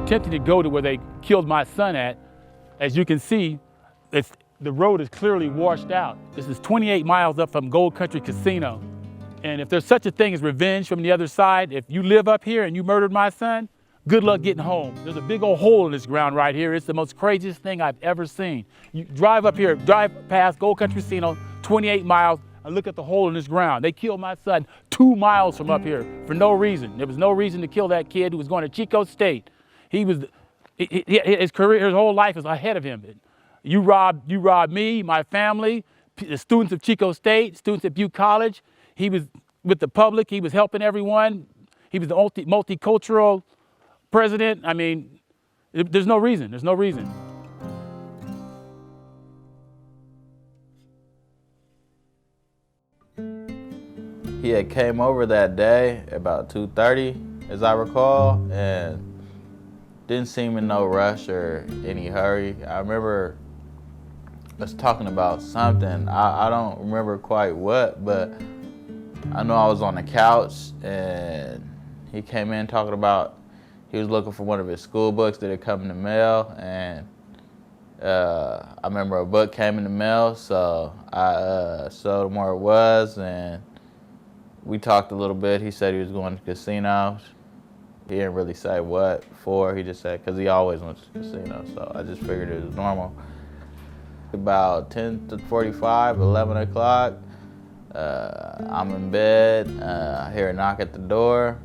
attempting to go to where they killed my son at. As you can see, the road is clearly washed out. This is 28 miles up from Gold Country Casino. And if there's such a thing as revenge from the other side, if you live up here and you murdered my son, good luck getting home. There's a big old hole in this ground right here. It's the most craziest thing I've ever seen. You drive up here, drive past Gold Country Casino, 28 miles, and look at the hole in this ground. They killed my son 2 miles from up here for no reason. There was no reason to kill that kid who was going to Chico State. His career, his whole life is ahead of him. You robbed me, my family, the students of Chico State, students at Butte College. He was with the public. He was helping everyone. He was the multicultural president. I mean, there's no reason. There's no reason. He had came over that day about 2:30, as I recall, and didn't seem in no rush or any hurry. I remember us talking about something. I don't remember quite what, but I know I was on the couch and he came in talking about he was looking for one of his school books that had come in the mail, and I remember a book came in the mail, so I showed him where it was, and we talked a little bit. He said he was going to casinos. He didn't really say what for. He just said, because he always went to casinos, so I just figured it was normal. About 10 to 45, 11 o'clock, I'm in bed, I hear a knock at the door.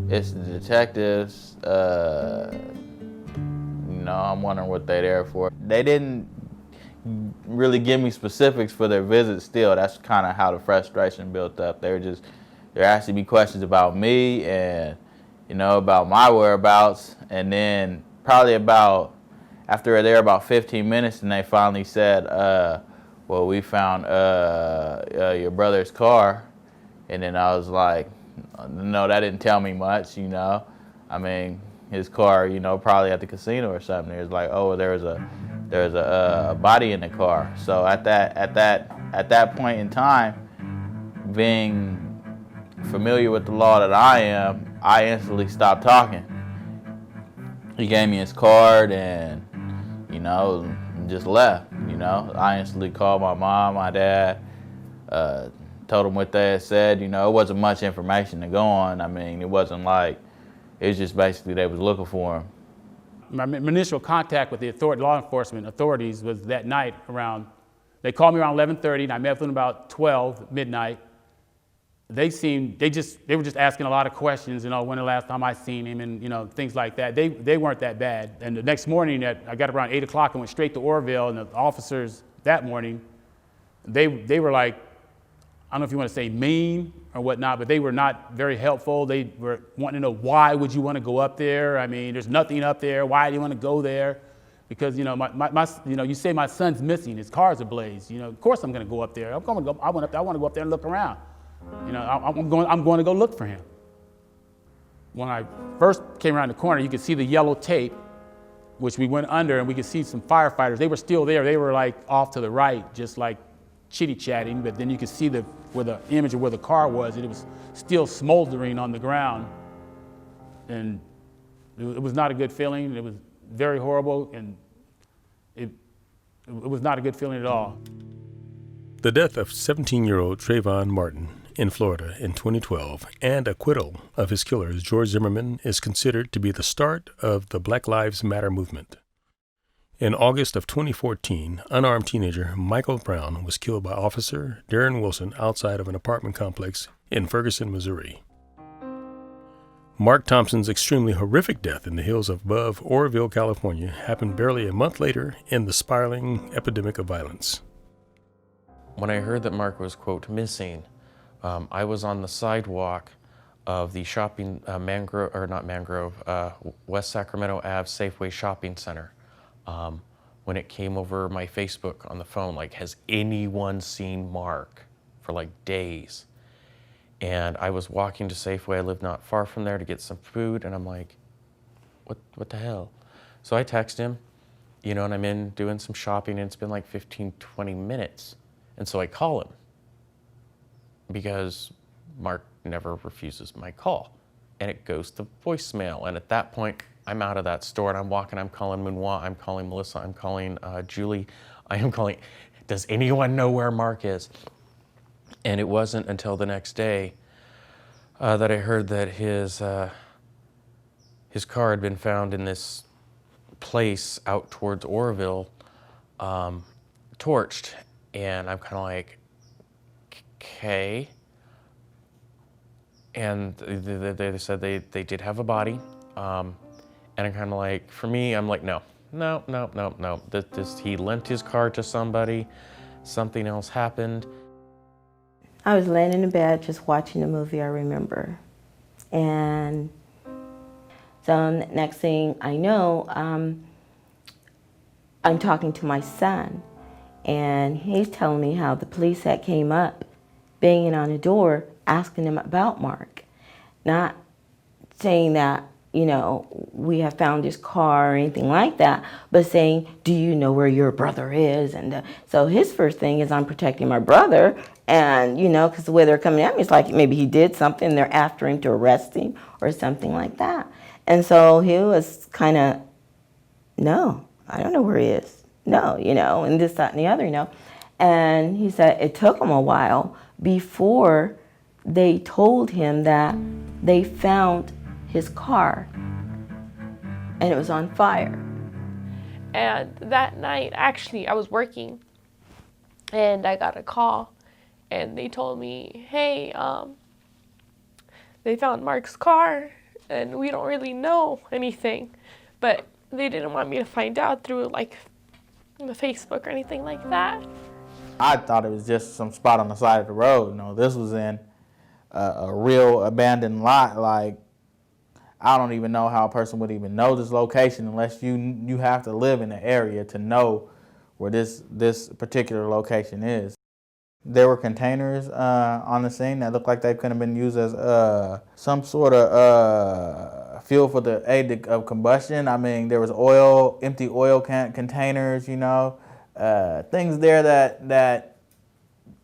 It's the detectives. I'm wondering what they're there for. They didn't really give me specifics for their visit still. That's kind of how the frustration built up. They're asking me questions about me and, about my whereabouts. And then probably after they're about 15 minutes, and they finally said, well, we found your brother's car. And then I was like, no, that didn't tell me much, I mean, his car, probably at the casino or something. It was like, oh, there's a body in the car. So at that point in time, being familiar with the law that I am, I instantly stopped talking. He gave me his card and, just left. I instantly called my mom, my dad, told them what they had said. It wasn't much information to go on. I mean, it wasn't like, it was just basically they was looking for him. My initial contact with the law enforcement authorities was that night they called me around 11:30, and I met with them about 12 midnight. They were just asking a lot of questions, when the last time I seen him, and things like that. They weren't that bad. And the next morning, I got around 8 o'clock and went straight to Orville, and the officers that morning, they were like, I don't know if you want to say mean or whatnot, but they were not very helpful. They were wanting to know, why would you want to go up there? I mean, there's nothing up there. Why do you want to go there? Because you say my son's missing, his car's ablaze. Of course I'm going to go up there. I want to go up there and look around. I'm going to go look for him. When I first came around the corner, you could see the yellow tape, which we went under, and we could see some firefighters. They were still there. They were like off to the right, just like chitty-chatting, but then you could see where the image of where the car was, and it was still smoldering on the ground. And it was not a good feeling. It was very horrible, and it was not a good feeling at all. The death of 17-year-old Trayvon Martin in Florida in 2012 and acquittal of his killers, George Zimmerman, is considered to be the start of the Black Lives Matter movement. In August of 2014, unarmed teenager Michael Brown was killed by Officer Darren Wilson outside of an apartment complex in Ferguson, Missouri. Marc Thompson's extremely horrific death in the hills above Oroville, California, happened barely a month later in the spiraling epidemic of violence. When I heard that Marc was, quote, missing, I was on the sidewalk of the shopping West Sacramento Ave Safeway Shopping Center. When it came over my Facebook on the phone, like, has anyone seen Marc, for like days? And I was walking to Safeway, I live not far from there, to get some food, and I'm like, what the hell? So I text him, and I'm in doing some shopping, and it's been like 15, 20 minutes. And so I call him, because Marc never refuses my call. and it goes to voicemail. And at that point, I'm out of that store and I'm walking, I'm calling Manoir, I'm calling Melissa, I'm calling Julie, I am calling, does anyone know where Mark is? And it wasn't until the next day that I heard that his car had been found in this place out towards Oroville, torched. And I'm kind of like, okay. And they said they did have a body. And I'm kind of like, for me, I'm like, no. He lent his car to somebody. Something else happened. I was laying in the bed just watching the movie, I remember. And so next thing I know, I'm talking to my son. And he's telling me how the police had came up, banging on the door, asking him about Mark. Not saying that, you know, we have found his car or anything like that, but saying, do you know where your brother is? And so his first thing is, I'm protecting my brother. And, you know, because the way they're coming at me, it's like maybe he did something, they're after him to arrest him or something like that. And so he was kind of, no, I don't know where he is. No, you know, and this, that, and the other, you know. And he said it took him a while before they told him that they found his car and it was on fire. And that night, actually, I was working and I got a call and they told me, hey, they found Mark's car and we don't really know anything, but they didn't want me to find out through like the Facebook or anything like that. I thought it was just some spot on the side of the road. You know, this was in a real abandoned lot. Like, I don't even know how a person would even know this location unless you have to live in the area to know where this particular location is. There were containers on the scene that looked like they could have been used as some sort of fuel for the aid of combustion. I mean, there was oil, empty oil containers, you know, things there that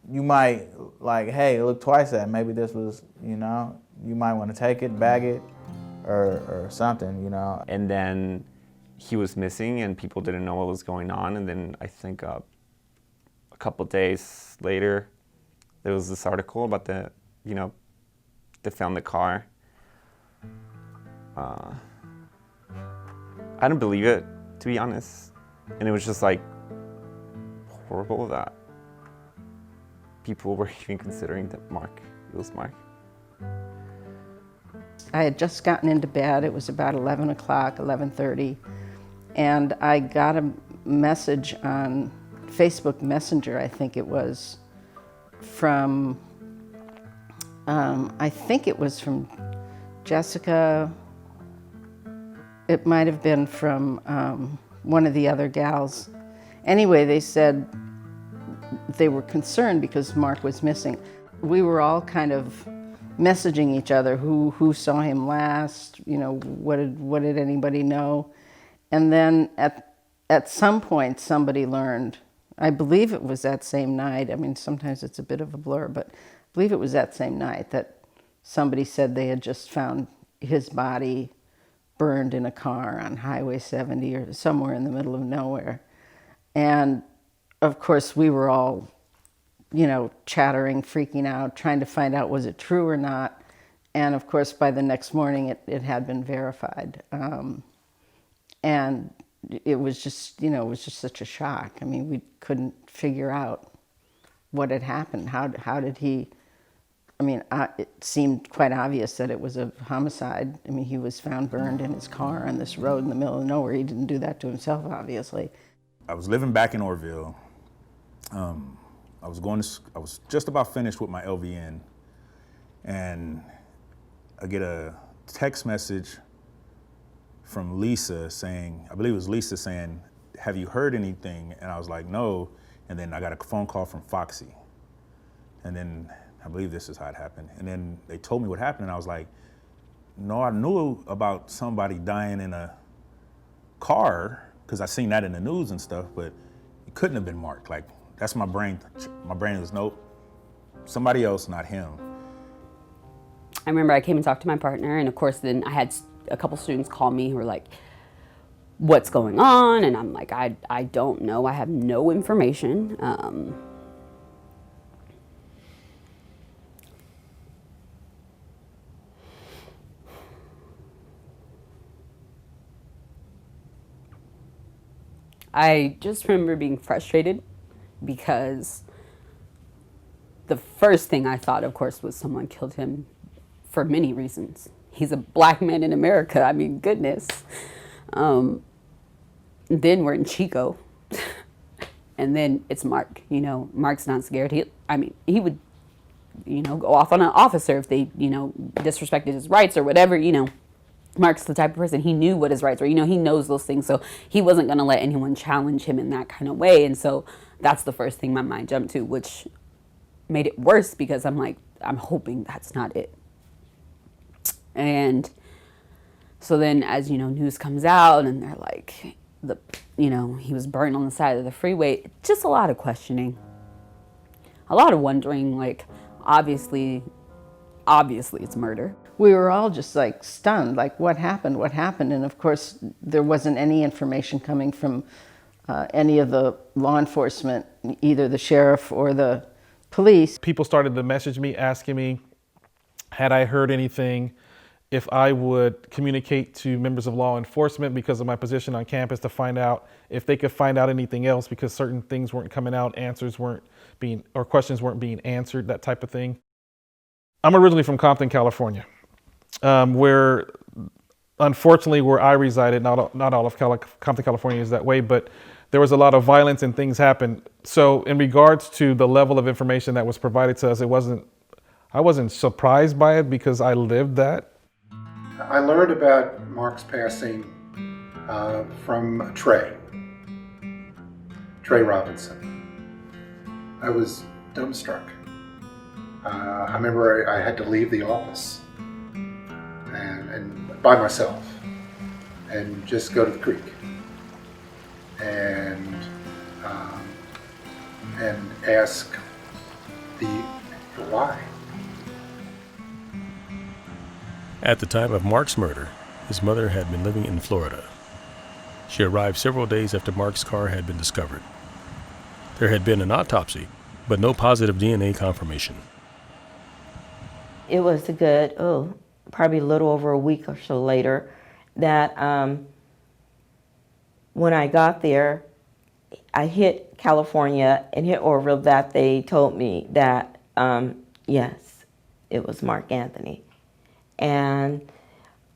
you might like, hey, look twice at. Maybe this was, you know, you might want to take it, bag it, or something, you know. And then he was missing and people didn't know what was going on. And then I think a couple days later, there was this article about they found the car. I didn't believe it, to be honest. And it was just like horrible that people were even considering that it was Mark. I had just gotten into bed. It was about 11 o'clock, 11:30, and I got a message on Facebook Messenger, I think it was, from, I think it was from Jessica. It might have been from one of the other gals. Anyway, they said they were concerned because Mark was missing. We were all kind of messaging each other, who saw him last, you know, what did anybody know? And then at some point somebody learned, I believe it was that same night, I mean sometimes it's a bit of a blur, but I believe it was that same night that somebody said they had just found his body burned in a car on Highway 70 or somewhere in the middle of nowhere. And of course we were all, you know, chattering, freaking out, trying to find out was it true or not. And of course, by the next morning, it had been verified. And it was just, you know, it was just such a shock. I mean, we couldn't figure out what had happened. How did he, I mean, it seemed quite obvious that it was a homicide. I mean, he was found burned in his car on this road in the middle of nowhere. He didn't do that to himself, obviously. I was living back in Oroville. I was just about finished with my LVN, and I get a text message from Lisa saying, I believe it was Lisa saying, have you heard anything? And I was like, no. And then I got a phone call from Foxy. And then I believe this is how it happened. And then they told me what happened, and I was like, no, I knew about somebody dying in a car, because I seen that in the news and stuff, but it couldn't have been Mark. Like, that's my brain. My brain was, nope, somebody else, not him. I remember I came and talked to my partner, and of course then I had a couple students call me who were like, what's going on? And I'm like, I don't know. I have no information. I just remember being frustrated because the first thing I thought, of course, was someone killed him for many reasons. He's a black man in America. I mean, goodness. Then we're in Chico. And then it's Mark. You know, Mark's not scared. He would, you know, go off on an officer if they, you know, disrespected his rights or whatever, you know. Mark's the type of person, he knew what his rights were. You know, he knows those things. So he wasn't going to let anyone challenge him in that kind of way. And so that's the first thing my mind jumped to, which made it worse because I'm like, I'm hoping that's not it. And so then as, you know, news comes out and they're like, you know, he was burned on the side of the freeway. Just a lot of questioning. A lot of wondering, like, obviously it's murder. We were all just like stunned, like what happened? And of course, there wasn't any information coming from any of the law enforcement, either the sheriff or the police. People started to message me, asking me, had I heard anything, if I would communicate to members of law enforcement because of my position on campus to find out if they could find out anything else because certain things weren't coming out, answers weren't being, or questions weren't being answered, that type of thing. I'm originally from Compton, California. Where, unfortunately, where I resided, not all of Compton, California is that way, but there was a lot of violence and things happened. So in regards to the level of information that was provided to us, I wasn't surprised by it because I lived that. I learned about Marc's passing from Trey Robinson. I was dumbstruck. I remember I had to leave the office and by myself and just go to the creek and ask the why. At the time of Marc's murder, his mother had been living in Florida. She arrived several days after Marc's car had been discovered. There had been an autopsy, but no positive DNA confirmation. It was a good, probably a little over a week or so later that when I got there, I hit California and hit Orville that they told me that, yes, it was Marc Anthony. And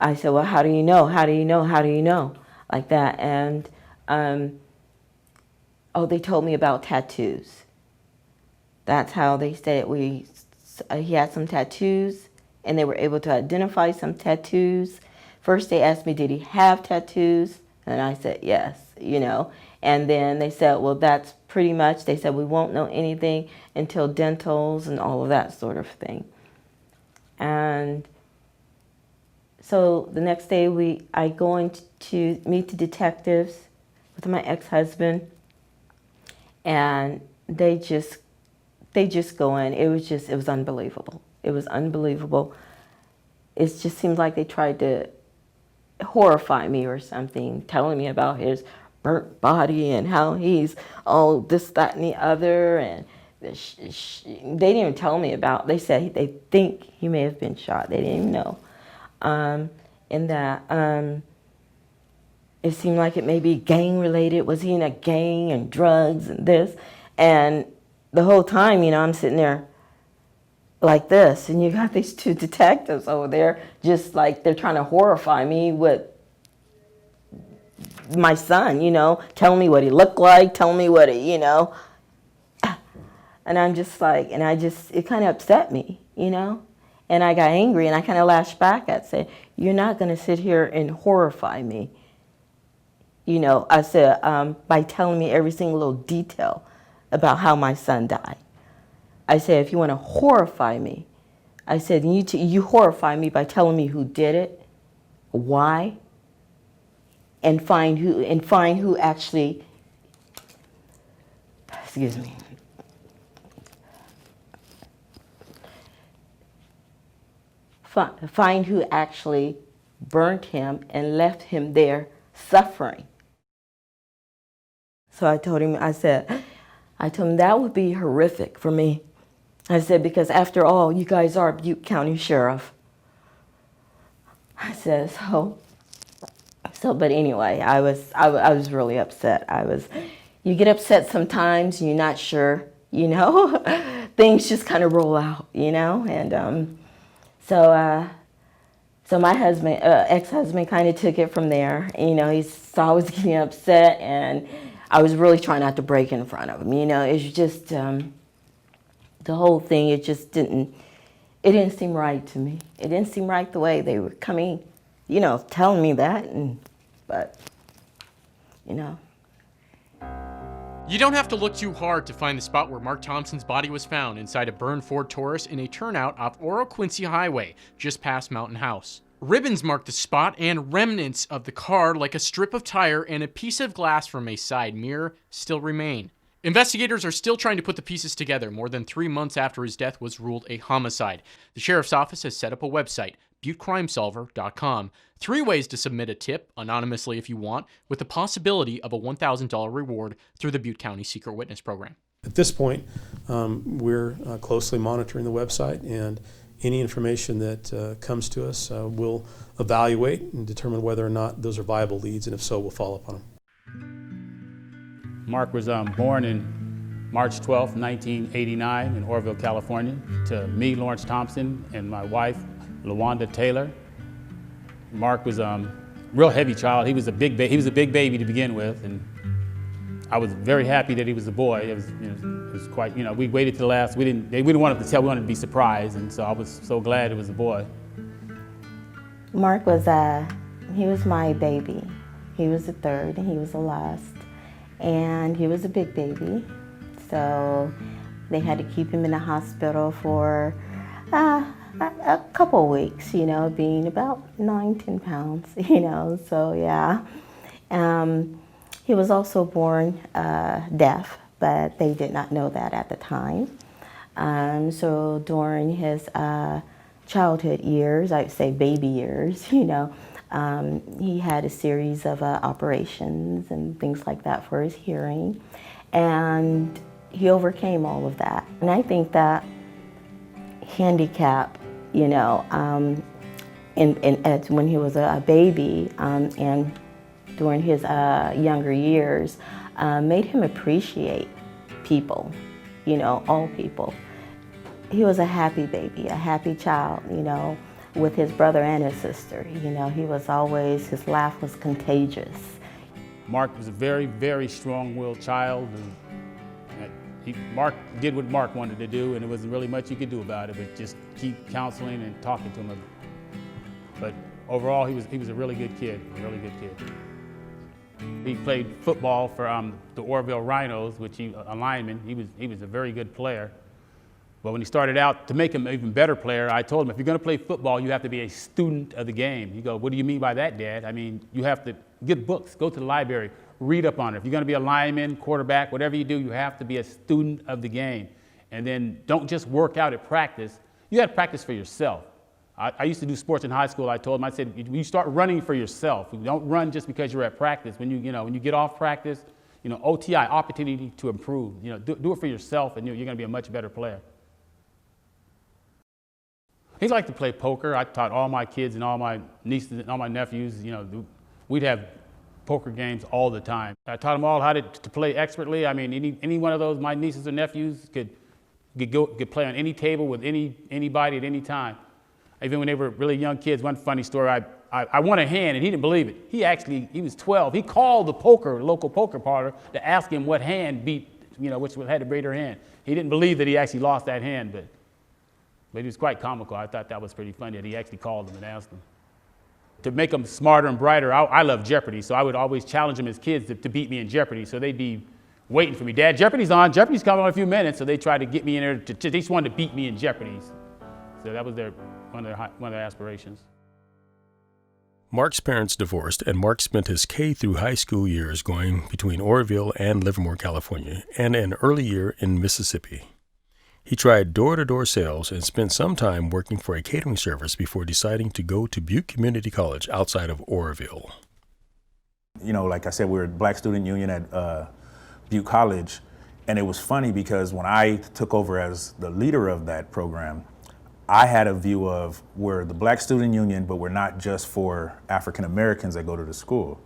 I said, well, how do you know? How do you know? How do you know? Like that. And, they told me about tattoos. That's how they said he had some tattoos, and they were able to identify some tattoos. First they asked me, did he have tattoos? And I said, yes, you know. And then they said, well, that's pretty much, they said, we won't know anything until dentals and all of that sort of thing. And so the next day I go in to meet the detectives with my ex-husband, and they just go in. It was unbelievable. It was unbelievable. It just seemed like they tried to horrify me or something, telling me about his burnt body and how he's this, that, and the other. And they didn't even tell me about, they said they think he may have been shot. They didn't even know. And that it seemed like it may be gang related. Was he in a gang and drugs and this? And the whole time, you know, I'm sitting there like this, and you got these two detectives over there just like they're trying to horrify me with my son, you know, tell me what he looked like, tell me what he, you know. And I'm just like, it kind of upset me, you know. And I got angry, and I kind of lashed back at said, you're not going to sit here and horrify me. You know, I said, by telling me every single little detail about how my son died. I said, if you want to horrify me, I said, you horrify me by telling me who did it, why, and find who actually, excuse me. find who actually burnt him and left him there suffering. So I told him, I told him that would be horrific for me. I said, because after all, you guys are Butte County Sheriff. I said, but anyway, I was really upset. You get upset sometimes, you're not sure, you know, things just kind of roll out, you know, and so my husband, ex-husband, kind of took it from there. You know, he saw I was getting upset, and I was really trying not to break in front of him. You know, it's just the whole thing. It just didn't seem right to me. It didn't seem right the way they were coming, you know, telling me that, but you know. You don't have to look too hard to find the spot where Marc Thompson's body was found, inside a burned Ford Taurus in a turnout off Oro Quincy Highway, just past Mountain House. Ribbons mark the spot, and remnants of the car, like a strip of tire and a piece of glass from a side mirror, still remain. Investigators are still trying to put the pieces together more than 3 months after his death was ruled a homicide. The sheriff's office has set up a website, ButteCrimeSolver.com. 3 ways to submit a tip, anonymously if you want, with the possibility of a $1,000 reward through the Butte County Secret Witness Program. At this point, we're closely monitoring the website, and any information that comes to us, we'll evaluate and determine whether or not those are viable leads, and if so, we'll follow up on them. Marc was born in March 12, 1989 in Orville, California, to me, Lawrence Thompson, and my wife, LaWanda Taylor. Marc was a real heavy child. He was a big baby to begin with, and I was very happy that he was a boy. It was quite, you know, we waited to the last. We didn't want him to tell. We wanted to be surprised, and so I was so glad it was a boy. Marc was he was my baby. He was the third, and he was the last, and he was a big baby. So they had to keep him in the hospital for a couple of weeks, you know, being about 9-10 pounds, you know, so yeah. He was also born deaf, but they did not know that at the time. So during his childhood years, I'd say baby years, you know, he had a series of operations and things like that for his hearing, and he overcame all of that. And I think that handicap, you know, when he was a baby and during his younger years, made him appreciate people, you know, all people. He was a happy baby, a happy child, you know, with his brother and his sister. You know, his laugh was contagious. Marc was a very, very strong-willed child. Marc did what Marc wanted to do, and there wasn't really much you could do about it, but just keep counseling and talking to him. But overall, he was a really good kid, He played football for the Orville Rhinos, a lineman. He was a very good player. But when he started out, to make him an even better player, I told him, if you're going to play football, you have to be a student of the game. He goes, what do you mean by that, Dad? I mean, you have to get books, go to the library, read up on it. If you're going to be a lineman, quarterback, whatever you do, you have to be a student of the game. And then don't just work out at practice. You got to practice for yourself. I used to do sports in high school. I told him, I said, you start running for yourself. You don't run just because you're at practice. When you get off practice, you know, OTI, opportunity to improve. You know, do it for yourself, and you're going to be a much better player. He liked to play poker. I taught all my kids and all my nieces and all my nephews, you know, we'd have poker games all the time. I taught them all how to play expertly. I mean, any one of those, my nieces or nephews could play on any table with anybody at any time. Even when they were really young kids, one funny story, I won a hand and he didn't believe it. He was 12. He called the local poker parlor to ask him what hand beat, you know, which had the greater hand. He didn't believe that he actually lost that hand, but he was quite comical. I thought that was pretty funny that he actually called them and asked them. To make them smarter and brighter, I love Jeopardy, so I would always challenge them as kids to beat me in Jeopardy. So they'd be waiting for me. Dad, Jeopardy's on. Jeopardy's coming on in a few minutes. So they tried to get me in there. They just wanted to beat me in Jeopardy. So that was one of their aspirations. Marc's parents divorced, and Marc spent his K through high school years going between Oroville and Livermore, California, and an early year in Mississippi. He tried door-to-door sales and spent some time working for a catering service before deciding to go to Butte Community College outside of Oroville. You know, like I said, we were Black Student Union at Butte College, and it was funny because when I took over as the leader of that program, I had a view of we're the Black Student Union, but we're not just for African Americans that go to the school.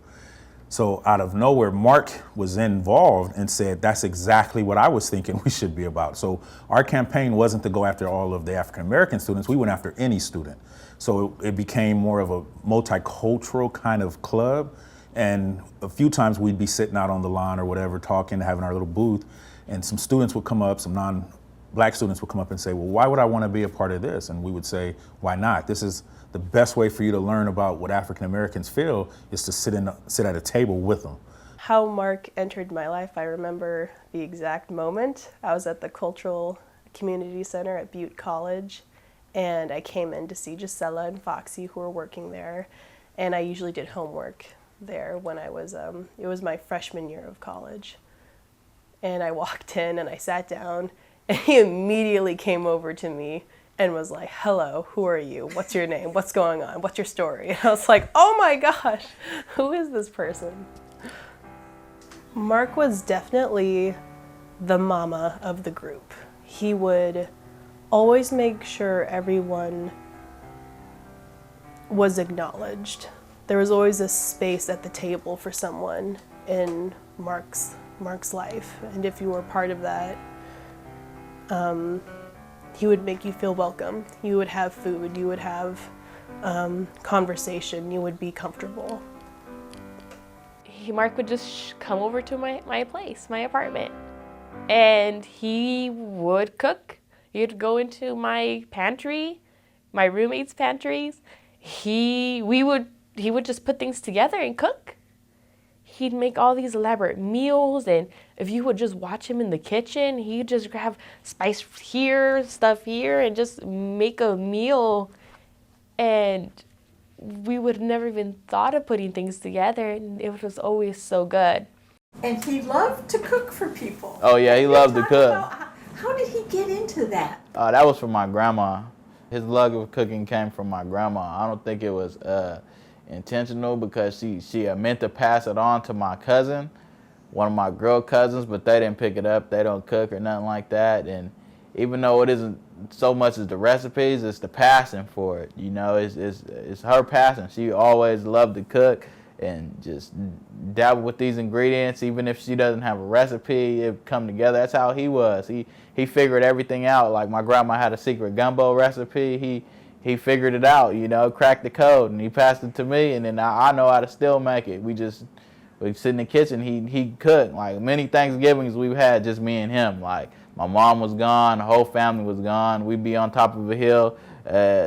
So out of nowhere, Marc was involved and said, that's exactly what I was thinking we should be about. So our campaign wasn't to go after all of the African American students, we went after any student. So it became more of a multicultural kind of club. And a few times we'd be sitting out on the lawn or whatever, talking, having our little booth, and some students would come up, some non-Black students would come up and say, well, why would I want to be a part of this? And we would say, why not? This is the best way for you to learn about what African Americans feel is to sit at a table with them. How Marc entered my life, I remember the exact moment. I was at the Cultural Community Center at Butte College, and I came in to see Gisela and Foxy, who were working there, and I usually did homework there when I was, it was my freshman year of college. And I walked in and I sat down, and he immediately came over to me and was like, hello, who are you? What's your name? What's going on? What's your story? And I was like, oh my gosh, who is this person? Marc was definitely the mama of the group. He would always make sure everyone was acknowledged. There was always a space at the table for someone in Marc's life. And if you were part of that, he would make you feel welcome. You would have food, you would have conversation, you would be comfortable. Marc would just come over to my place, my apartment, and he would cook. He'd go into my pantry, my roommates' pantries. He would just put things together and cook. He'd make all these elaborate meals, and if you would just watch him in the kitchen, he'd just grab spice here, stuff here, and just make a meal. And we would never even thought of putting things together, and it was always so good. And he loved to cook for people. Oh yeah, he loved to cook. How did he get into that? That was from my grandma. His love of cooking came from my grandma. I don't think it was intentional because she meant to pass it on to my cousin, one of my girl cousins, but they didn't pick it up. They don't cook or nothing like that. And even though it isn't so much as the recipes, it's the passion for it. You know, it's her passion. She always loved to cook and just dabble with these ingredients. Even if she doesn't have a recipe, it come together. That's how he was. He figured everything out. Like my grandma had a secret gumbo recipe. He figured it out, you know, cracked the code, and he passed it to me, and then I know how to still make it. We sit in the kitchen, he cooked. Like many Thanksgivings we've had, just me and him. Like my mom was gone, the whole family was gone. We'd be on top of a hill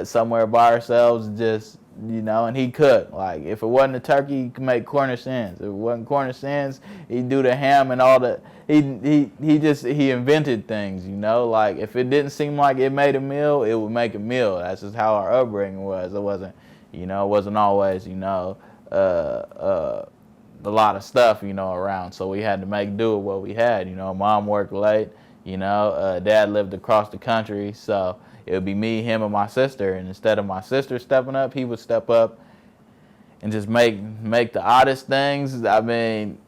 somewhere by ourselves, just, you know, and he cooked. Like if it wasn't a turkey, he could make Cornish hens. If it wasn't Cornish hens, he'd do the ham and all the, he invented things, you know. Like if it didn't seem like it made a meal, it would make a meal. That's just how our upbringing was. It wasn't, you know, it wasn't always, you know, a lot of stuff, you know, around. So we had to make do with what we had. You know, mom worked late, you know, dad lived across the country, so it would be me, him, and my sister. And instead of my sister stepping up, he would step up and just make the oddest things. I mean,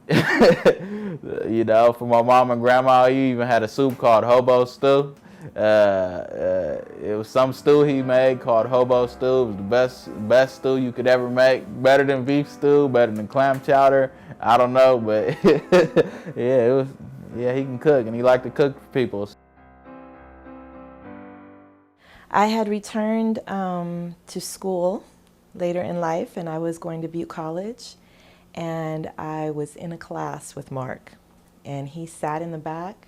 you know, for my mom and grandma, he even had a soup called hobo stew. It was some stew he made called hobo stew. It was the best stew you could ever make. Better than beef stew, better than clam chowder. I don't know, but yeah, he can cook, and he liked to cook for people. I had returned to school later in life, and I was going to Butte College, and I was in a class with Marc, and he sat in the back,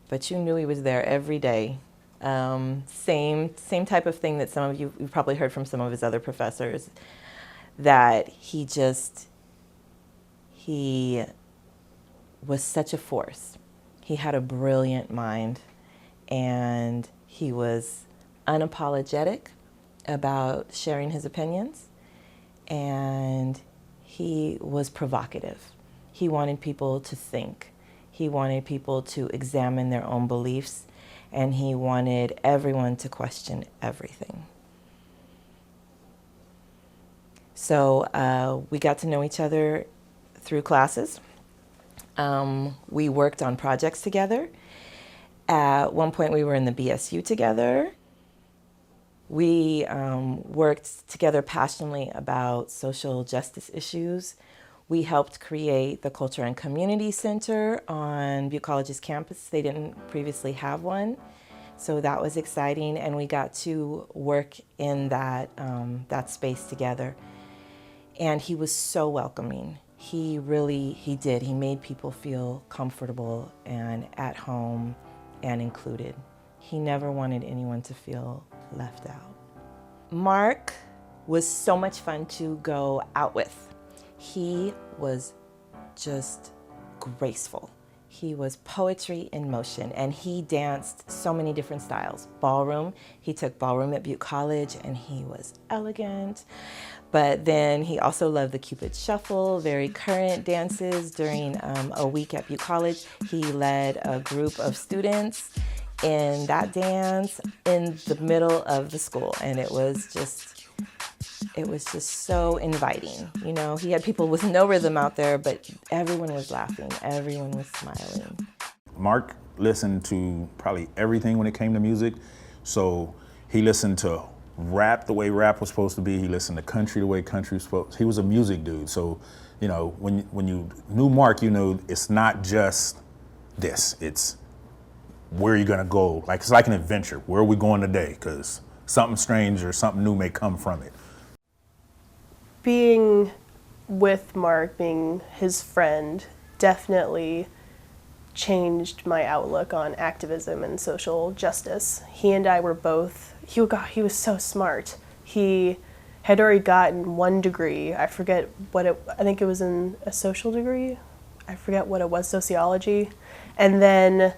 but you knew he was there every day. Same type of thing that some of you've probably heard from some of his other professors, that he was such a force. He had a brilliant mind, and he was unapologetic about sharing his opinions, and he was provocative. He wanted people to think. He wanted people to examine their own beliefs, and he wanted everyone to question everything. So we got to know each other through classes. We worked on projects together. At one point, we were in the BSU together. We worked together passionately about social justice issues. We helped create the Culture and Community Center on Butte College's campus. They didn't previously have one, so that was exciting, and we got to work in that, that space together. And he was so welcoming. He did. He made people feel comfortable and at home and included. He never wanted anyone to feel left out. Marc was so much fun to go out with. He was just graceful. He was poetry in motion, and he danced so many different styles. Ballroom, he took ballroom at Butte College, and he was elegant. But then he also loved the Cupid Shuffle, very current dances. During a week at Butte College, he led a group of students in that dance in the middle of the school, and it was just so inviting. You know, he had people with no rhythm out there, but everyone was laughing, everyone was smiling. Marc listened to probably everything when it came to music. So he listened to rap the way rap was supposed to be. He listened to country the way country was supposed to. He was a music dude. So, you know, when you knew Marc, you knew it's not just this. It's where you're gonna go. Like, it's like an adventure. Where are we going today? Because something strange or something new may come from it. Being with Marc, being his friend, definitely changed my outlook on activism and social justice. He and I were both, he was so smart. He had already gotten one degree. I forget what I think it was in a social degree. I forget what it was, sociology. And then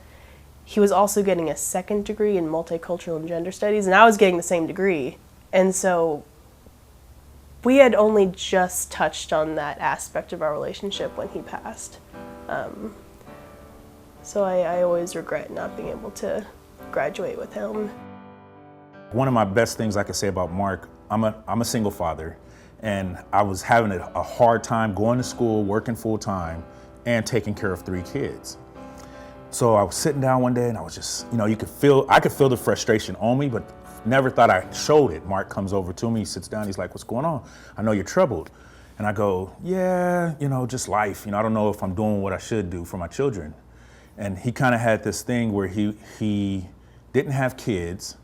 he was also getting a second degree in multicultural and gender studies, and I was getting the same degree. And so we had only just touched on that aspect of our relationship when he passed. So I always regret not being able to graduate with him. One of my best things I could say about Marc, I'm a single father, and I was having a hard time going to school, working full time, and taking care of 3 kids. So I was sitting down one day and I was just, you know, I could feel the frustration on me, but never thought I showed it. Marc comes over to me, he sits down, he's like, "What's going on? I know you're troubled." And I go, "Yeah, you know, just life. You know, I don't know if I'm doing what I should do for my children." And he kind of had this thing where he didn't have kids,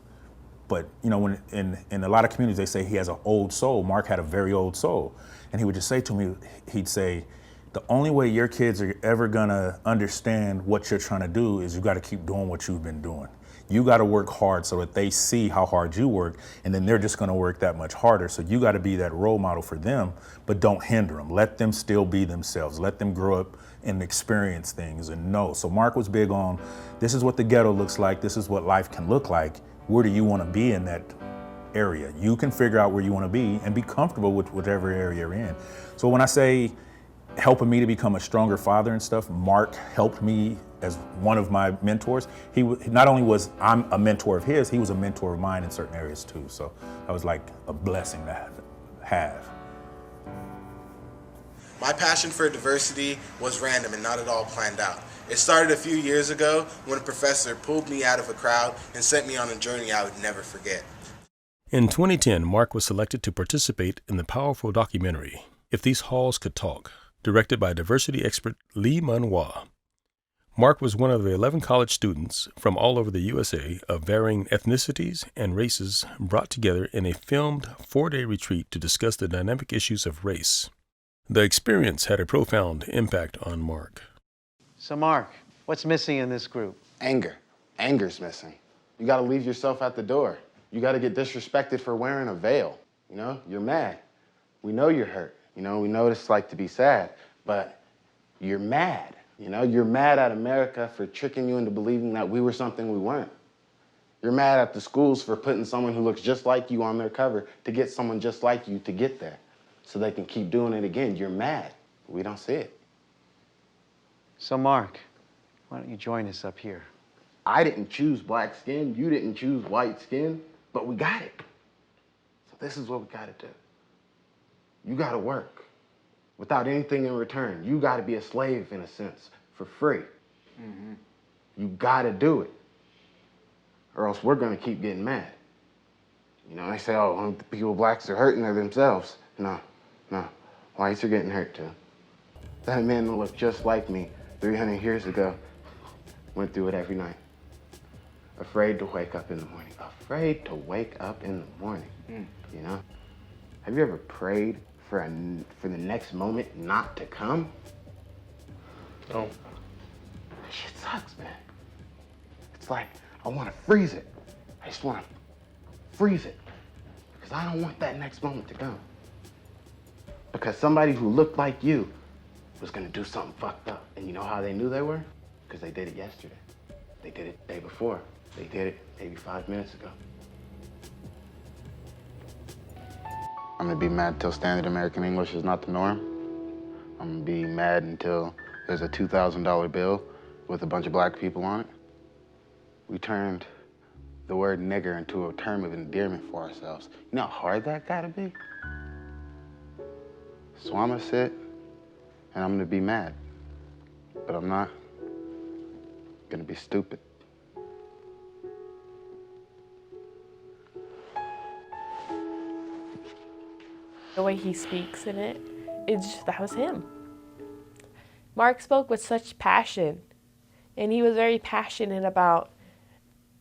but you know, when in a lot of communities they say he has an old soul. Marc had a very old soul. And he would just say to me, he'd say, "The only way your kids are ever gonna understand what you're trying to do is you gotta keep doing what you've been doing. You gotta work hard so that they see how hard you work, and then they're just gonna work that much harder. So you gotta be that role model for them, but don't hinder them. Let them still be themselves. Let them grow up and experience things and know." So Marc was big on, this is what the ghetto looks like, this is what life can look like. Where do you wanna be in that area? You can figure out where you wanna be and be comfortable with whatever area you're in. So when I say helping me to become a stronger father and stuff, Marc helped me as one of my mentors. He not only was I'm a mentor of his, he was a mentor of mine in certain areas too. So that was like a blessing to have. My passion for diversity was random and not at all planned out. It started a few years ago when a professor pulled me out of a crowd and sent me on a journey I would never forget. In 2010, Marc was selected to participate in the powerful documentary, If These Halls Could Talk, directed by diversity expert Lee Manoir. Marc was one of the 11 college students from all over the USA of varying ethnicities and races brought together in a filmed 4-day retreat to discuss the dynamic issues of race. The experience had a profound impact on Marc. So Marc, what's missing in this group? Anger. Anger's missing. You gotta leave yourself at the door. You gotta get disrespected for wearing a veil. You know, you're mad. We know you're hurt. You know, we know what it's like to be sad, but you're mad. You know, you're mad at America for tricking you into believing that we were something we weren't. You're mad at the schools for putting someone who looks just like you on their cover to get someone just like you to get there so they can keep doing it again. You're mad. We don't see it. So Marc, why don't you join us up here? I didn't choose black skin, you didn't choose white skin, but we got it. So this is what we gotta do. You gotta work without anything in return. You gotta be a slave, in a sense, for free. Mm-hmm. You gotta do it, or else we're gonna keep getting mad. You know, they say, oh, the people blacks are hurting themselves. No, whites are getting hurt too. That man that looked just like me 300 years ago went through it every night. Afraid to wake up in the morning. Afraid to wake up in the morning, you know? Have you ever prayed for the next moment not to come? No. That shit sucks, man. It's like, I want to freeze it. I just want to freeze it. Because I don't want that next moment to come. Because somebody who looked like you was going to do something fucked up. And you know how they knew they were? Because they did it yesterday. They did it the day before. They did it maybe 5 minutes ago. I'm gonna be mad until standard American English is not the norm. I'm gonna be mad until there's a $2,000 bill with a bunch of black people on it. We turned the word nigger into a term of endearment for ourselves. You know how hard that gotta be? So I'm gonna sit and I'm gonna be mad, but I'm not gonna be stupid. The way he speaks in it, that was him. Mark spoke with such passion, and he was very passionate about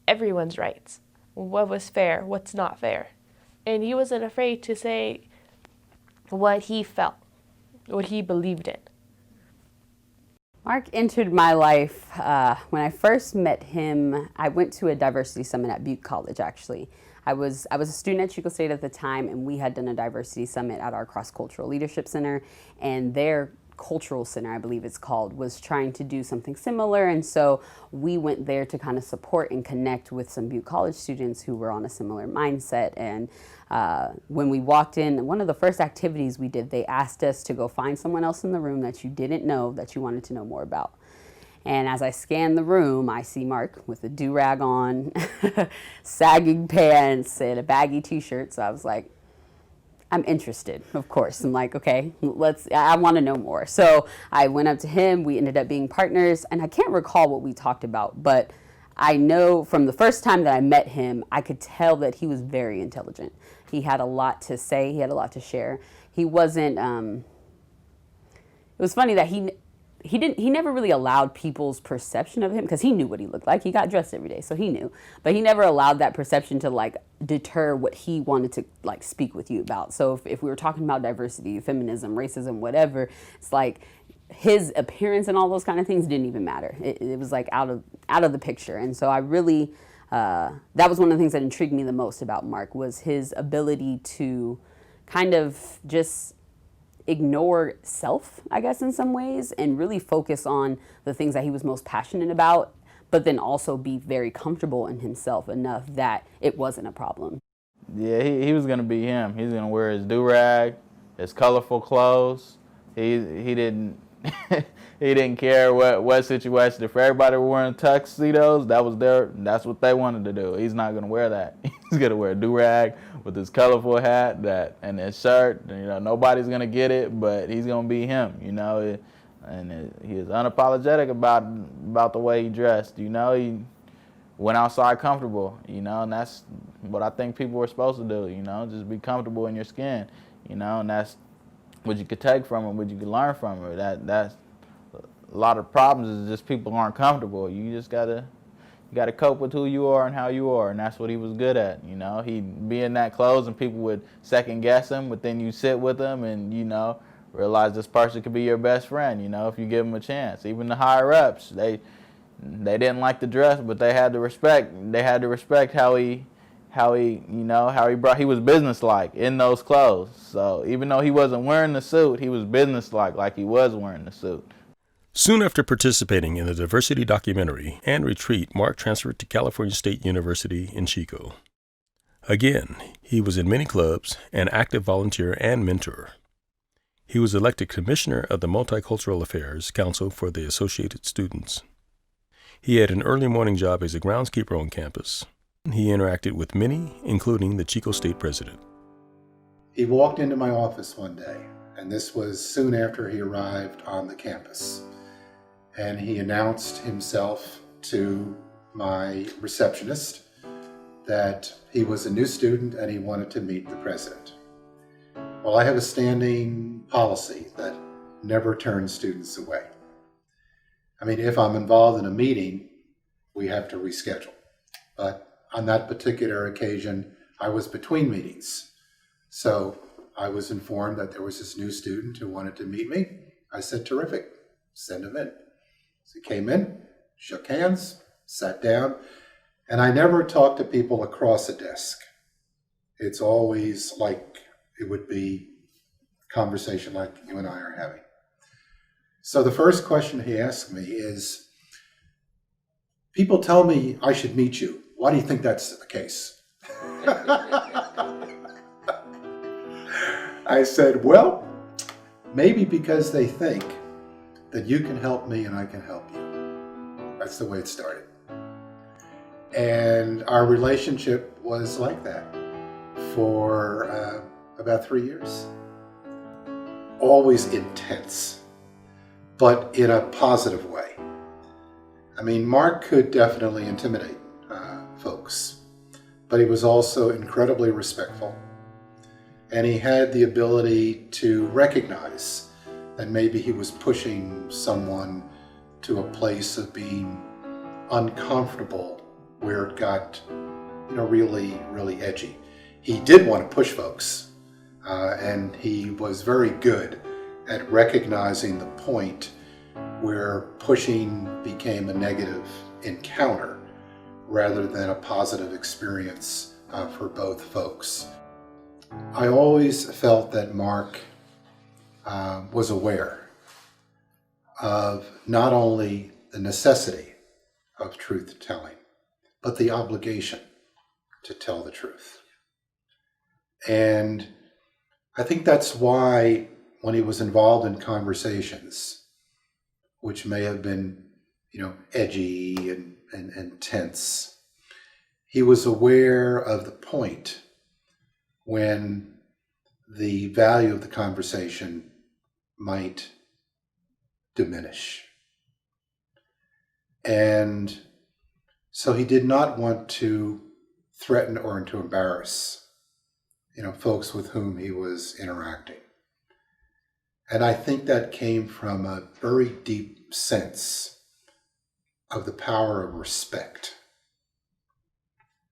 everyone's rights, what was fair, what's not fair. And he wasn't afraid to say what he felt, what he believed in. Mark entered my life when I first met him. I went to a diversity summit at Butte College, actually. I was a student at Chico State at the time, and we had done a diversity summit at our cross-cultural leadership center, and their cultural center, I believe it's called, was trying to do something similar. And so we went there to kind of support and connect with some Butte College students who were on a similar mindset. And when we walked in, one of the first activities we did, they asked us to go find someone else in the room that you didn't know that you wanted to know more about. And as I scan the room, I see Mark with a do-rag on, sagging pants, and a baggy t-shirt. So I was like, I'm interested, of course. I'm like, okay, I want to know more. So I went up to him. We ended up being partners. And I can't recall what we talked about, but I know from the first time that I met him, I could tell that he was very intelligent. He had a lot to say. He had a lot to share. He wasn't, it was funny that he never really allowed people's perception of him, because he knew what he looked like. He got dressed every day, so he knew. But he never allowed that perception to like deter what he wanted to like speak with you about. So if we were talking about diversity, feminism, racism, whatever, it's like his appearance and all those kind of things didn't even matter. It was like out of the picture. And so I really, that was one of the things that intrigued me the most about Mark, was his ability to kind of just ignore self, I guess, in some ways, and really focus on the things that he was most passionate about, but then also be very comfortable in himself enough that it wasn't a problem. Yeah, he was gonna be him. He's gonna wear his do-rag, his colorful clothes. He didn't he didn't care what situation. If everybody were wearing tuxedos, that's what they wanted to do. He's not gonna wear that. He's gonna wear a do-rag with his colorful hat and his shirt. You know, nobody's gonna get it, but he's gonna be him. You know, he is unapologetic about the way he dressed. You know, he went outside comfortable. You know, and that's what I think people were supposed to do. You know, just be comfortable in your skin. You know, and that's what you could take from him, what you could learn from her. That's a lot of problems is just people aren't comfortable. You just gotta cope with who you are and how you are, and that's what he was good at. You know, he'd be in that clothes and people would second guess him, but then you sit with him and, you know, realize this person could be your best friend, you know, if you give him a chance. Even the higher ups, they didn't like the dress, but they had to respect how he was businesslike in those clothes. So even though he wasn't wearing the suit, he was businesslike, like he was wearing the suit. Soon after participating in the diversity documentary and retreat, Mark transferred to California State University in Chico. Again, he was in many clubs, an active volunteer and mentor. He was elected commissioner of the Multicultural Affairs Council for the Associated Students. He had an early morning job as a groundskeeper on campus. He interacted with many, including the Chico State president. He walked into my office one day, and this was soon after he arrived on the campus. And he announced himself to my receptionist that he was a new student and he wanted to meet the president. Well, I have a standing policy that never turns students away. I mean, if I'm involved in a meeting, we have to reschedule. But on that particular occasion, I was between meetings. So I was informed that there was this new student who wanted to meet me. I said, terrific, send him in. So he came in, shook hands, sat down, and I never talk to people across a desk. It's always like it would be a conversation like you and I are having. So the first question he asked me is, people tell me I should meet you. Why do you think that's the case? I said, well, maybe because they think that you can help me and I can help you. That's the way it started. And our relationship was like that for about 3 years. Always intense, but in a positive way. I mean, Marc could definitely intimidate folks, but he was also incredibly respectful. And he had the ability to recognize that maybe he was pushing someone to a place of being uncomfortable where it got, really, really edgy. He did want to push folks, and he was very good at recognizing the point where pushing became a negative encounter rather than a positive experience for both folks. I always felt that Marc was aware of not only the necessity of truth telling, but the obligation to tell the truth. And I think that's why when he was involved in conversations, which may have been, edgy and tense, he was aware of the point when the value of the conversation might diminish. And so he did not want to threaten or to embarrass, folks with whom he was interacting. And I think that came from a very deep sense of the power of respect.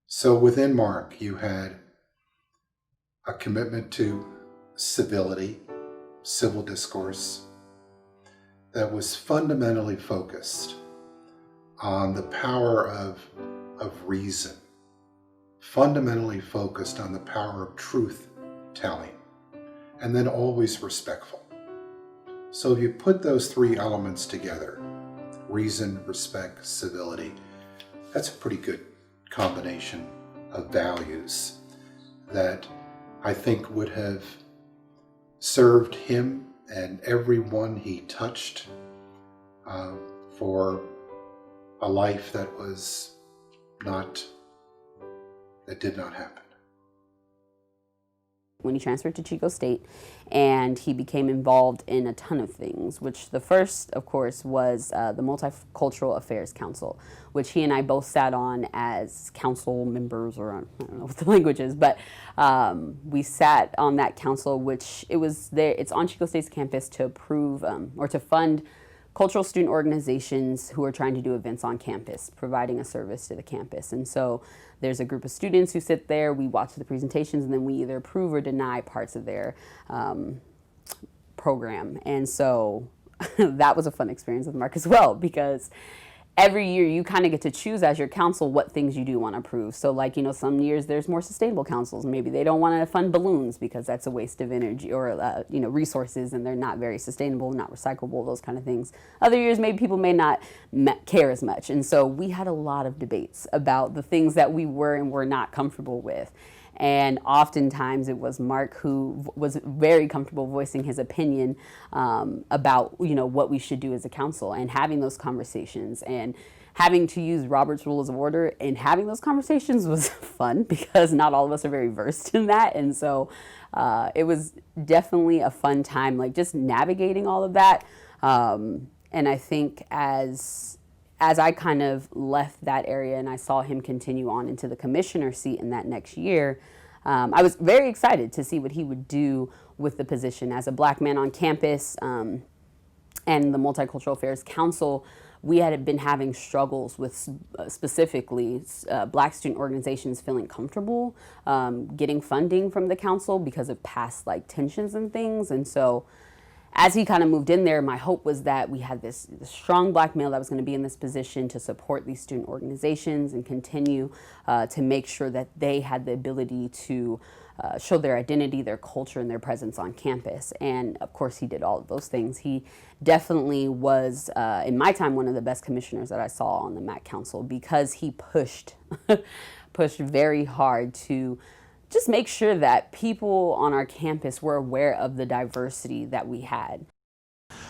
So within Marc, you had a commitment to civility, civil discourse, that was fundamentally focused on the power of reason, fundamentally focused on the power of truth telling, and then always respectful. So if you put those three elements together, reason, respect, civility, that's a pretty good combination of values that I think would have served him and everyone he touched for a life that did not happen. When he transferred to Chico State, and he became involved in a ton of things, which the first, of course, was the Multicultural Affairs Council, which he and I both sat on as council members, or I don't know what the language is, but we sat on that council, which it's on Chico State's campus to approve or to fund cultural student organizations who are trying to do events on campus, providing a service to the campus. And so there's a group of students who sit there, we watch the presentations, and then we either approve or deny parts of their program. And so that was a fun experience with Marc as well, because every year you kind of get to choose as your council what things you do want to approve. So some years there's more sustainable councils. Maybe they don't want to fund balloons because that's a waste of energy or resources, and they're not very sustainable, not recyclable, those kind of things. Other years maybe people may not care as much. And so we had a lot of debates about the things that we were and were not comfortable with. And oftentimes it was Marc who was very comfortable voicing his opinion about, you know, what we should do as a council, and having those conversations, and having to use Robert's Rules of Order and having those conversations was fun because not all of us are very versed in that. And so it was definitely a fun time, like just navigating all of that. And I think as I kind of left that area and I saw him continue on into the commissioner seat in that next year, I was very excited to see what he would do with the position as a Black man on campus. And the Multicultural Affairs Council, we had been having struggles with specifically Black student organizations feeling comfortable getting funding from the council because of past like tensions and things. And so as he kind of moved in there, my hope was that we had this strong Black male that was going to be in this position to support these student organizations and continue to make sure that they had the ability to show their identity, their culture, and their presence on campus. And of course, he did all of those things. He definitely was, in my time, one of the best commissioners that I saw on the MAC Council because he pushed very hard to just make sure that people on our campus were aware of the diversity that we had.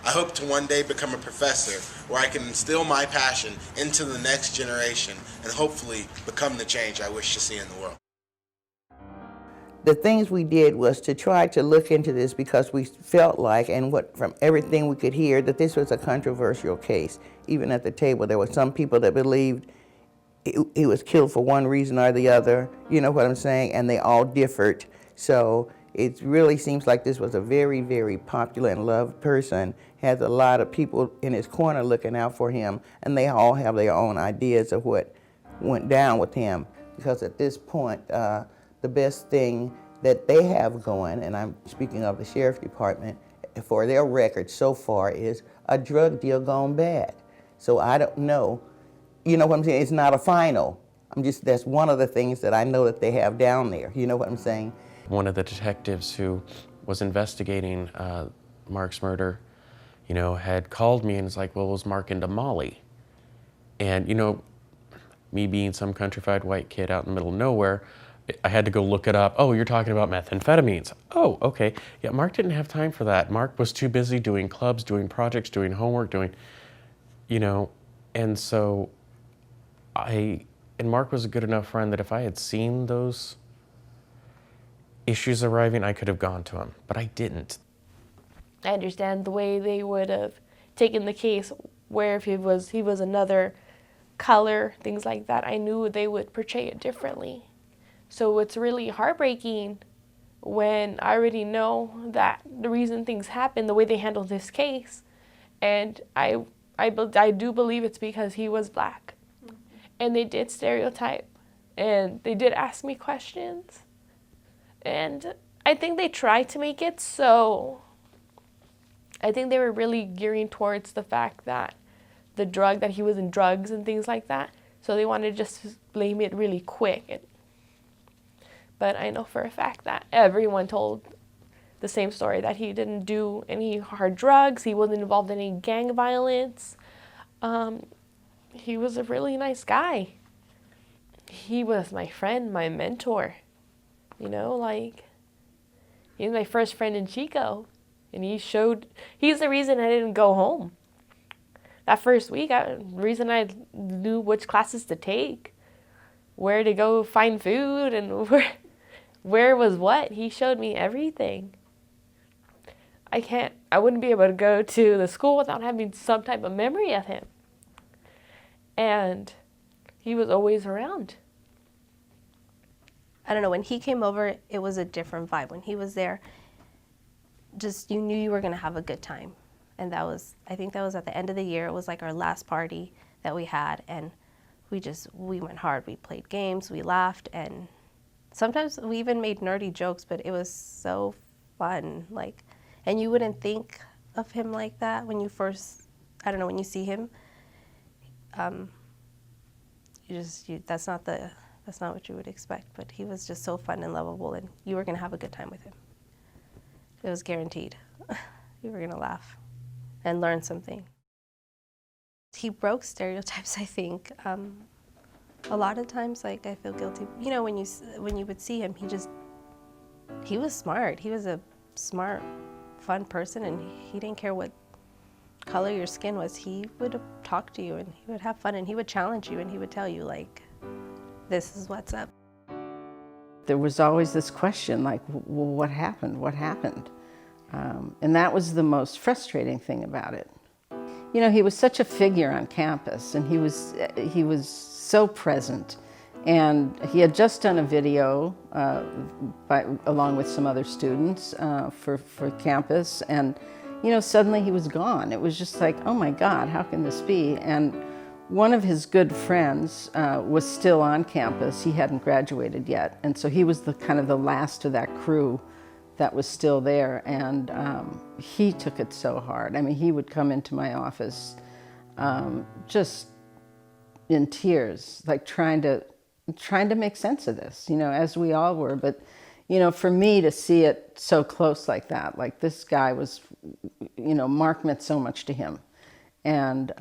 I hope to one day become a professor where I can instill my passion into the next generation and hopefully become the change I wish to see in the world. The things we did was to try to look into this because we felt like, and from everything we could hear, that this was a controversial case. Even at the table, there were some people that believed he was killed for one reason or the other, you know what I'm saying, and they all differed. So it really seems like this was a very, very popular and loved person, has a lot of people in his corner looking out for him, and they all have their own ideas of what went down with him. Because at this point, the best thing that they have going, and I'm speaking of the Sheriff's Department, for their record so far is a drug deal gone bad. So I don't know. You know what I'm saying? It's not a final. That's one of the things that I know that they have down there. You know what I'm saying? One of the detectives who was investigating Marc's murder, you know, had called me and was like, well, was Marc into Molly? And, you know, me being some countrified white kid out in the middle of nowhere, I had to go look it up. Oh, you're talking about methamphetamines. Oh, okay. Yeah, Marc didn't have time for that. Marc was too busy doing clubs, doing projects, doing homework, you know, and so and Marc was a good enough friend that if I had seen those issues arriving, I could have gone to him, but I didn't. I understand the way they would have taken the case, where if he was another color, things like that, I knew they would portray it differently. So it's really heartbreaking when I already know that the reason things happen, the way they handled this case, and I do believe it's because he was Black. And they did stereotype, and they did ask me questions. And I think they tried to make it so, I think they were really gearing towards the fact that that he was in drugs and things like that. So they wanted to just blame it really quick. But I know for a fact that everyone told the same story, that he didn't do any hard drugs, he wasn't involved in any gang violence. He was a really nice guy. He was my friend, my mentor. You know, like, he was my first friend in Chico. And he's the reason I didn't go home. That first week, the reason I knew which classes to take, where to go find food, and where was what. He showed me everything. I wouldn't be able to go to the school without having some type of memory of him. And he was always around. I don't know, when he came over, it was a different vibe. When he was there, just you knew you were gonna have a good time. And I think that was at the end of the year. It was like our last party that we had, and we went hard. We played games, we laughed, and sometimes we even made nerdy jokes, but it was so fun. Like, and you wouldn't think of him like that when you first, I don't know, when you see him. That's not what you would expect, but he was just so fun and lovable, and you were gonna have a good time with him. It was guaranteed. You were gonna laugh and learn something. He broke stereotypes, I think. A lot of times, like, I feel guilty. You know, when you would see him, he was smart. He was a smart, fun person, and he didn't care what color your skin was. He would talk to you, and he would have fun, and he would challenge you, and he would tell you, like, this is what's up. There was always this question, like, well, what happened? What happened? And that was the most frustrating thing about it. You know, he was such a figure on campus, and he was so present. And he had just done a video along with some other students for campus, and you know, suddenly he was gone. It was just like, oh my God, how can this be? And one of his good friends was still on campus. He hadn't graduated yet, and so he was the kind of the last of that crew that was still there, and he took it so hard. I mean, he would come into my office just in tears, like trying to make sense of this, you know, as we all were. But, you know, for me to see it so close like that, like this guy was, you know, Mark meant so much to him. And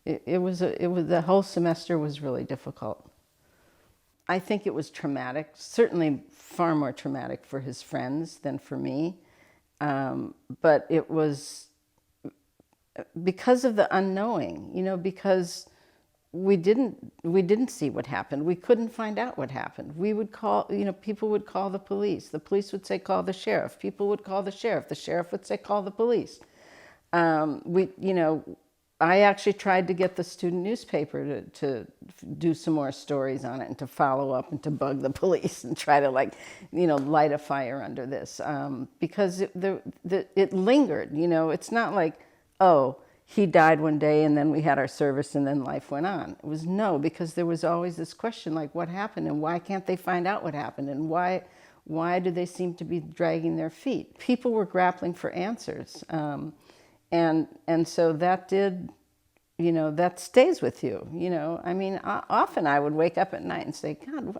it was the whole semester was really difficult. I think it was traumatic, certainly far more traumatic for his friends than for me. But it was because of the unknowing, you know, because we didn't see what happened. We couldn't find out what happened. We would call, you know, people would call the police. The police would say, call the sheriff. People would call the sheriff. The sheriff would say, call the police. You know, I actually tried to get the student newspaper to do some more stories on it and to follow up and to bug the police and try to, like, you know, light a fire under this, because it lingered. You know, it's not like, oh, he died one day and then we had our service and then life went on. It was no, because there was always this question, like, what happened and why can't they find out what happened and why do they seem to be dragging their feet? People were grappling for answers. And so that did, you know, that stays with you, you know. I mean, often I would wake up at night and say, God,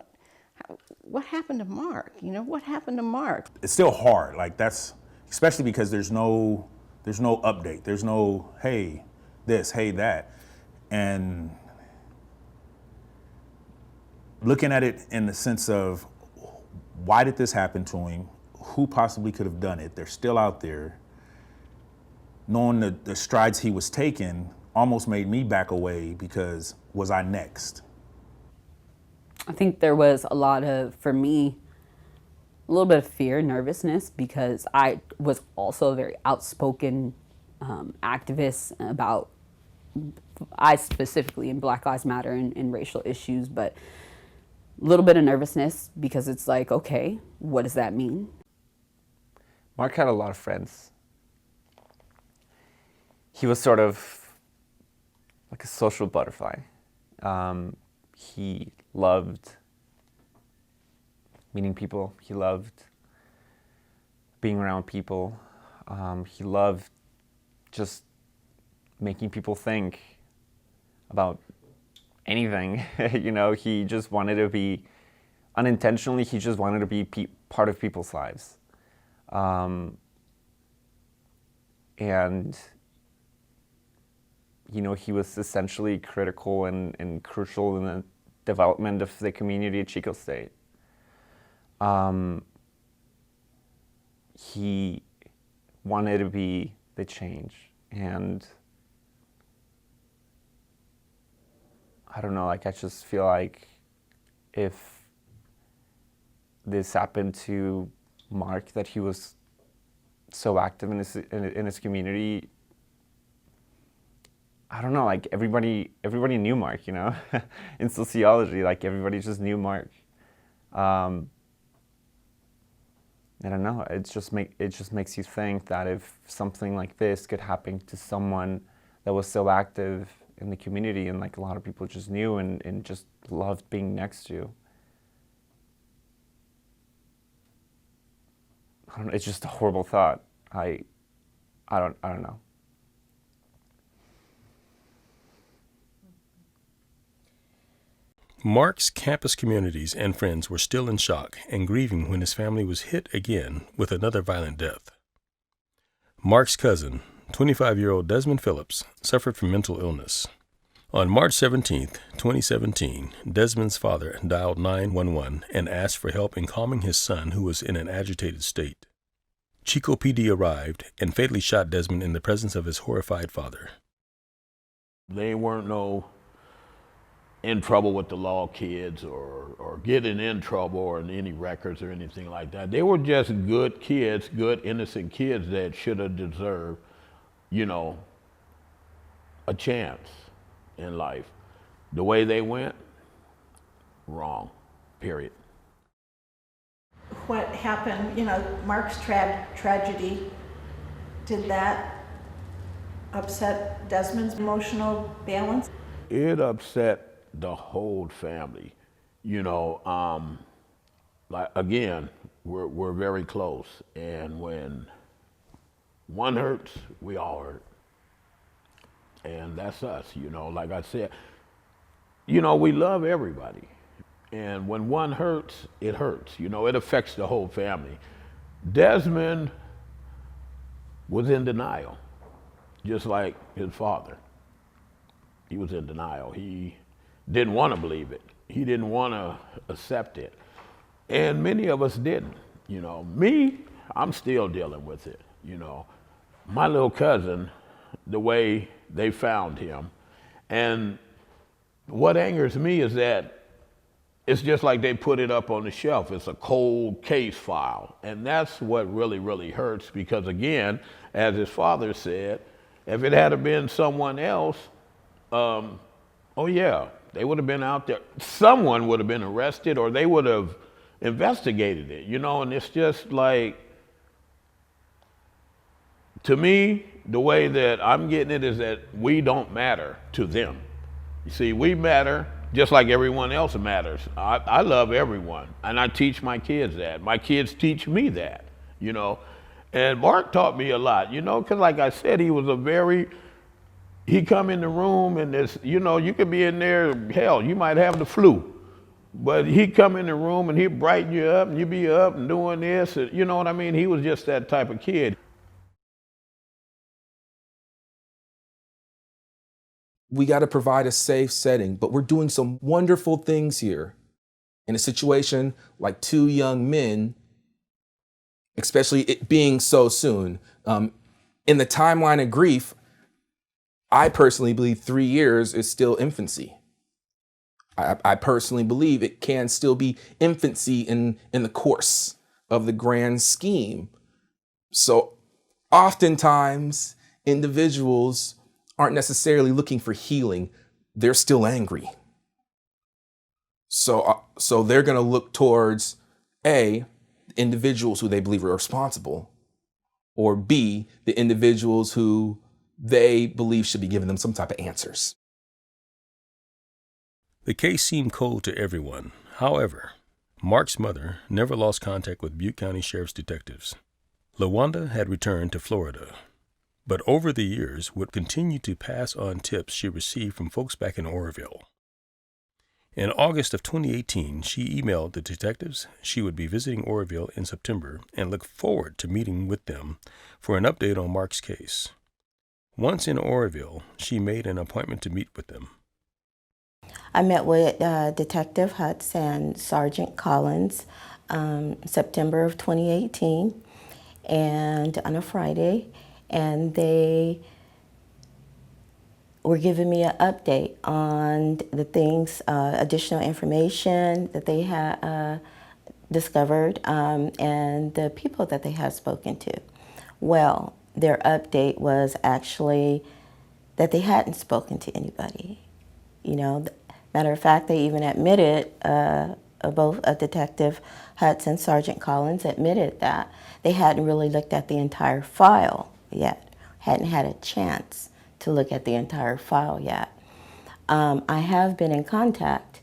what happened to Mark? You know, what happened to Mark? It's still hard, like that's, especially because there's no update. There's no, hey, this, hey, that. And looking at it in the sense of, why did this happen to him? Who possibly could have done it? They're still out there. Knowing the strides he was taking almost made me back away, because was I next? I think there was a lot of, for me, a little bit of fear, nervousness, because I was also a very outspoken activist about, I specifically in Black Lives Matter and racial issues, but a little bit of nervousness because it's like, okay, what does that mean? Mark had a lot of friends. He was sort of like a social butterfly. He loved meeting people. He loved being around people. He loved just making people think about anything. You know, he just wanted to be, unintentionally, he just wanted to be part of people's lives. And you know, he was essentially critical and crucial in the development of the community at Chico State. He wanted to be the change, and I don't know, like, I just feel like if this happened to Mark, that he was so active in his community, I don't know, like everybody knew Mark, you know, in sociology, like everybody just knew Mark. I don't know, it just makes you think that if something like this could happen to someone that was so active in the community and like a lot of people just knew and just loved being next to you. I don't know, it's just a horrible thought. I don't know. Mark's campus communities and friends were still in shock and grieving when his family was hit again with another violent death. Mark's cousin, 25-year-old Desmond Phillips, suffered from mental illness. On March 17, 2017, Desmond's father dialed 911 and asked for help in calming his son, who was in an agitated state. Chico PD arrived and fatally shot Desmond in the presence of his horrified father. They weren't in trouble with the law kids or getting in trouble or in any records or anything like that. They were just good kids, good innocent kids that should have deserved, a chance in life. The way they went, wrong, period. What happened, Mark's tragedy, did that upset Desmond's emotional balance? It upset the whole family. Like again, we're very close, and when one hurts, we all hurt. And that's us, like I said, we love everybody. And when one hurts, it hurts. It affects the whole family. Desmond was in denial, just like his father. He was in denial. He didn't want to believe it. He didn't want to accept it. And many of us didn't. Me, I'm still dealing with it. My little cousin, the way they found him. And what angers me is that it's just like they put it up on the shelf. It's a cold case file. And that's what really, really hurts because, again, as his father said, if it had been someone else, oh yeah, they would have been out there. Someone would have been arrested or they would have investigated it, and it's just like, to me, the way that I'm getting it is that we don't matter to them. You see, we matter just like everyone else matters. I love everyone, and I teach my kids that. My kids teach me that, And Mark taught me a lot, because like I said, he was he come in the room and this, you could be in there, hell, you might have the flu. But he'd come in the room and he'd brighten you up and you'd be up and doing this, you know what I mean? He was just that type of kid. We got to provide a safe setting, but we're doing some wonderful things here. In a situation like two young men, especially it being so soon, in the timeline of grief, I personally believe 3 years is still infancy. I personally believe it can still be infancy in the course of the grand scheme. So oftentimes individuals aren't necessarily looking for healing. They're still angry. So they're going to look towards A, individuals who they believe are responsible, or B, the individuals who they believe should be giving them some type of answers. The case seemed cold to everyone. However, Mark's mother never lost contact with Butte County Sheriff's detectives. LaWanda had returned to Florida, but over the years would continue to pass on tips she received from folks back in Oroville. In August of 2018, she emailed the detectives she would be visiting Oroville in September and looked forward to meeting with them for an update on Mark's case. Once in Oroville, she made an appointment to meet with them. I met with Detective Hutz and Sergeant Collins September of 2018 and on a Friday, and they were giving me an update on the things, additional information that they had discovered and the people that they had spoken to. Well, their update was actually that they hadn't spoken to anybody. Matter of fact, they even admitted, both Detective Hutz and Sergeant Collins admitted that they hadn't really looked at the entire file yet, hadn't had a chance to look at the entire file yet. I have been in contact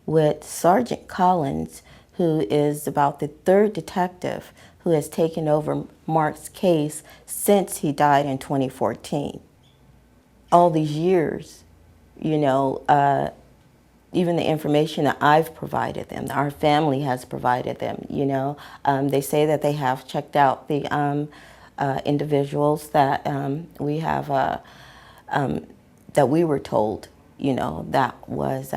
with Sergeant Collins, who is about the third detective who has taken over Mark's case since he died in 2014. All these years, even the information that I've provided them, our family has provided them, they say that they have checked out the individuals that we have, that we were told that was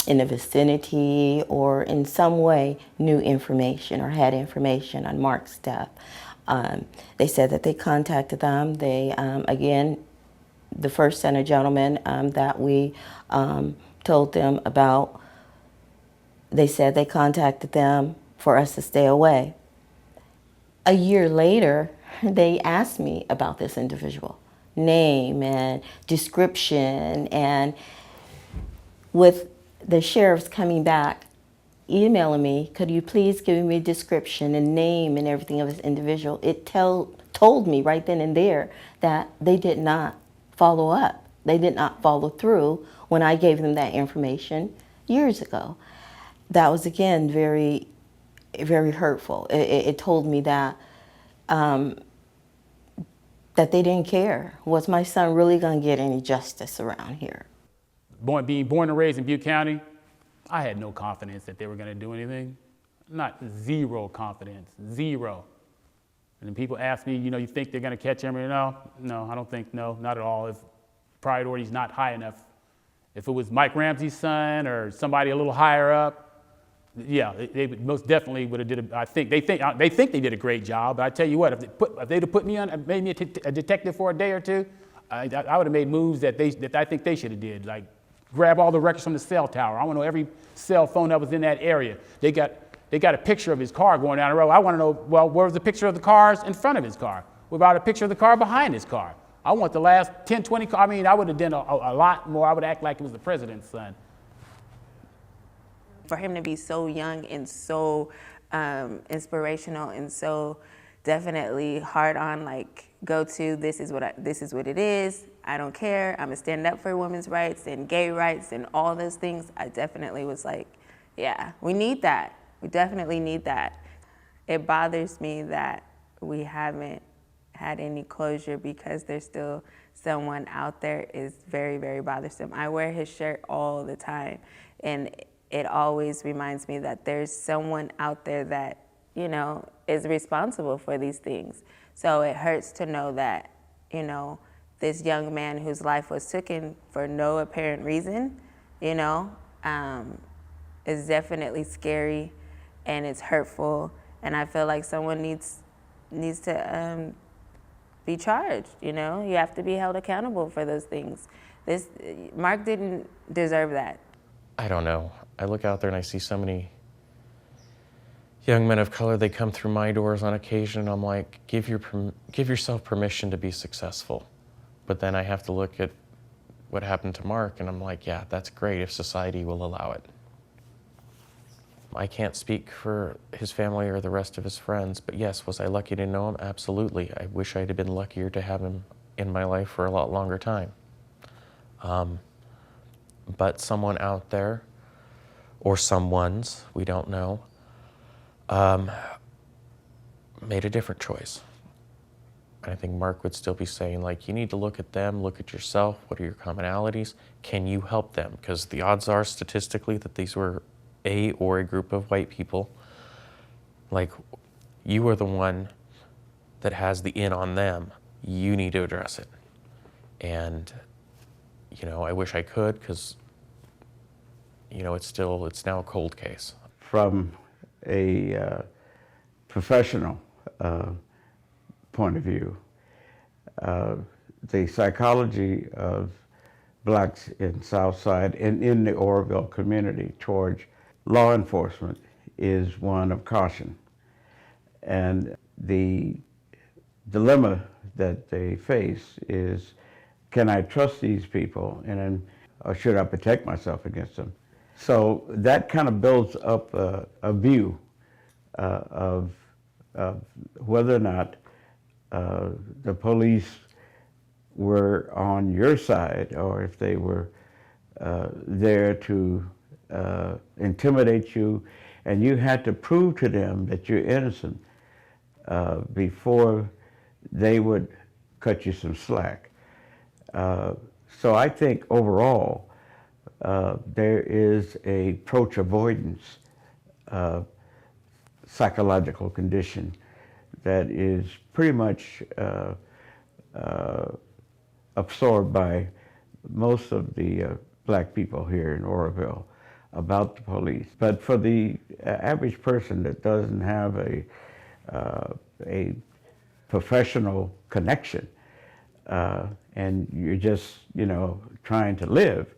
in the vicinity or in some way knew information or had information on Mark's death. They said that they contacted them. They, again, the first center gentleman that we told them about, they said they contacted them for us to stay away. A year later, they asked me about this individual, name and description, and with the sheriffs coming back, emailing me, could you please give me a description and name and everything of this individual, it told me right then and there that they did not follow up. They did not follow through when I gave them that information years ago. That was, again, very, very hurtful. It told me that that they didn't care. Was my son really going to get any justice around here? Being born and raised in Butte County, I had no confidence that they were going to do anything. Not zero confidence, zero. And then people ask me, you think they're going to catch him? No, I don't think, no, not at all. If priority's not high enough. If it was Mike Ramsey's son or somebody a little higher up, yeah, they most definitely would have did. I think they think they did a great job. But I tell you what, if they'd have put me on, made me a detective for a day or two, I would have made moves that I think they should have did. Like grab all the records from the cell tower. I want to know every cell phone that was in that area. They got a picture of his car going down the road. I want to know, well, where was the picture of the cars in front of his car? What about a picture of the car behind his car? I want the last 10, 20 cars. I mean, I would have done a lot more. I would act like it was the president's son. For him to be so young and so inspirational and so definitely hard on, like, go to, this is what it is. I don't care. I'm gonna stand up for women's rights and gay rights and all those things. I definitely was like, yeah, we need that. We definitely need that. It bothers me that we haven't had any closure because there's still someone out there. Is very, very bothersome. I wear his shirt all the time, and it always reminds me that there's someone out there that, is responsible for these things. So it hurts to know that, this young man whose life was taken for no apparent reason, is definitely scary and it's hurtful. And I feel like someone needs to be charged, You have to be held accountable for those things. Mark didn't deserve that. I don't know. I look out there and I see so many young men of color. They come through my doors on occasion, and I'm like, give yourself permission to be successful. But then I have to look at what happened to Mark, and I'm like, yeah, that's great if society will allow it. I can't speak for his family or the rest of his friends, but yes, was I lucky to know him? Absolutely. I wish I'd have been luckier to have him in my life for a lot longer time. But someone out there, or someones, we don't know, made a different choice. And I think Mark would still be saying, like, you need to look at them, look at yourself, what are your commonalities? Can you help them? Because the odds are statistically that these were a group of white people. Like, you are the one that has the in on them. You need to address it. And, I wish I could, because, it's now a cold case. From a professional point of view, the psychology of blacks in Southside and in the Oroville community towards law enforcement is one of caution. And the dilemma that they face is, can I trust these people, or should I protect myself against them? So that kind of builds up a view of whether or not the police were on your side, or if they were there to intimidate you, and you had to prove to them that you're innocent before they would cut you some slack. So I think overall, there is a approach avoidance psychological condition that is pretty much absorbed by most of the black people here in Oroville about the police. But for the average person that doesn't have a professional connection, and you're just, trying to live,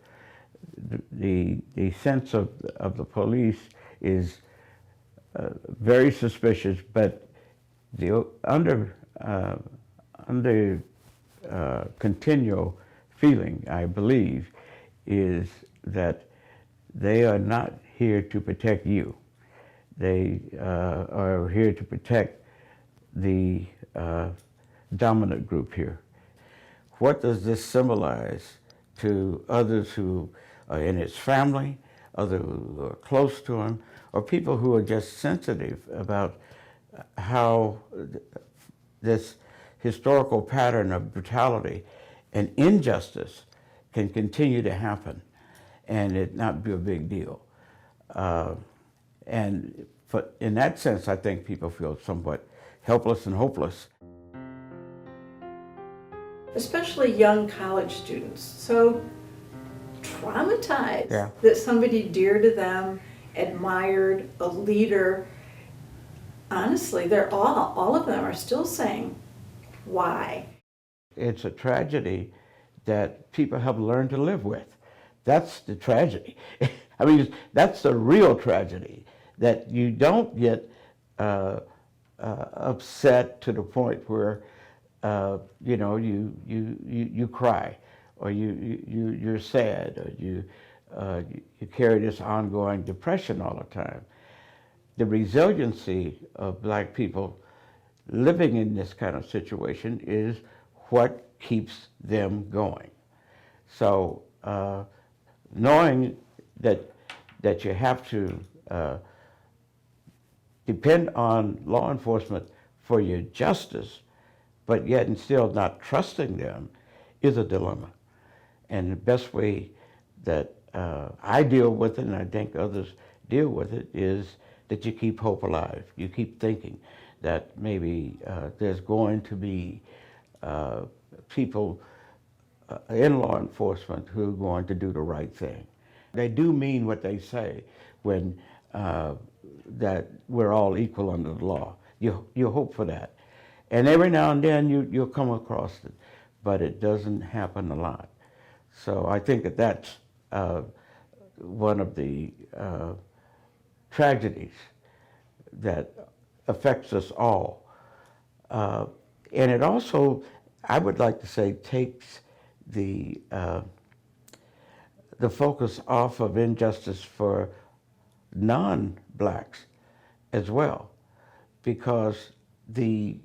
the sense of the police is very suspicious, but the under continual feeling, I believe, is that they are not here to protect you. They are here to protect the dominant group here. What does this symbolize to others who are in his family, others who are close to him, or people who are just sensitive about how this historical pattern of brutality and injustice can continue to happen and it not be a big deal? And in that sense, I think people feel somewhat helpless and hopeless. Especially young college students, so traumatized Yeah. that somebody dear to them, admired, a leader. Honestly, they're all of them are still saying, why? It's a tragedy that people have learned to live with. That's the tragedy. I mean, that's the real tragedy, that you don't get upset to the point where you cry, or you're sad, or you carry this ongoing depression all the time. The resiliency of black people living in this kind of situation is what keeps them going. So knowing that you have to depend on law enforcement for your justice, but yet and still not trusting them, is a dilemma. And the best way that I deal with it, and I think others deal with it, is that you keep hope alive. You keep thinking that maybe there's going to be people in law enforcement who are going to do the right thing. They do mean what they say when that we're all equal under the law. You hope for that. And every now and then you'll come across it, but it doesn't happen a lot. So I think that that's one of the tragedies that affects us all. And it also, I would like to say, takes the focus off of injustice for non-blacks as well, because the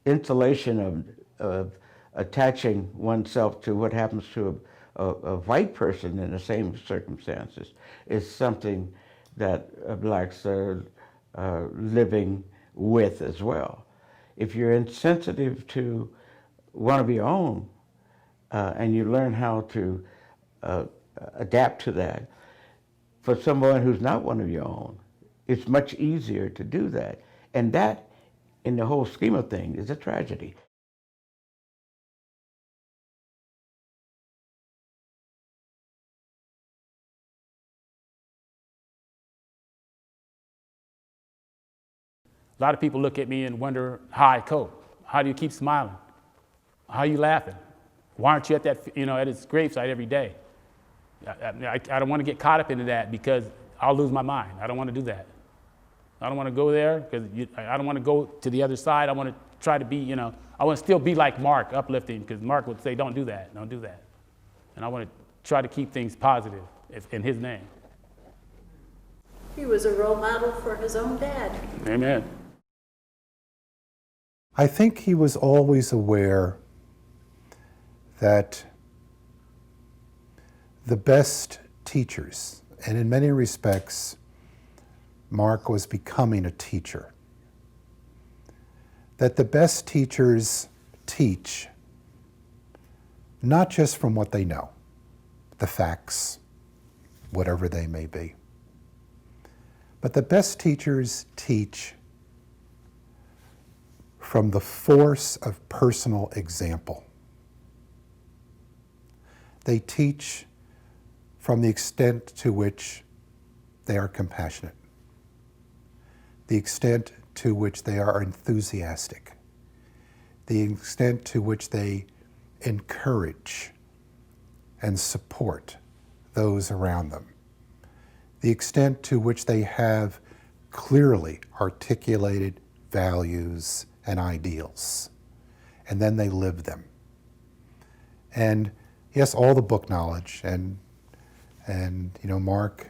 insulation of attaching oneself to what happens to a white person in the same circumstances is something that blacks are living with as well. If you're insensitive to one of your own, and you learn how to adapt to that, for someone who's not one of your own, it's much easier to do that. And that, in the whole scheme of things, is a tragedy. A lot of people look at me and wonder how I cope. How do you keep smiling? How are you laughing? Why aren't you at that, at his gravesite every day? I don't want to get caught up into that because I'll lose my mind. I don't want to do that. I don't want to go there because I don't want to go to the other side. I want to try to be, I want to still be like Marc, uplifting, because Marc would say, don't do that, don't do that. And I want to try to keep things positive in his name. He was a role model for his own dad. Amen. I think he was always aware that the best teachers, and in many respects, Marc was becoming a teacher, that the best teachers teach not just from what they know, the facts, whatever they may be, but the best teachers teach from the force of personal example. They teach from the extent to which they are compassionate, the extent to which they are enthusiastic, the extent to which they encourage and support those around them, the extent to which they have clearly articulated values and ideals, and then they live them. And yes, all the book knowledge and Marc,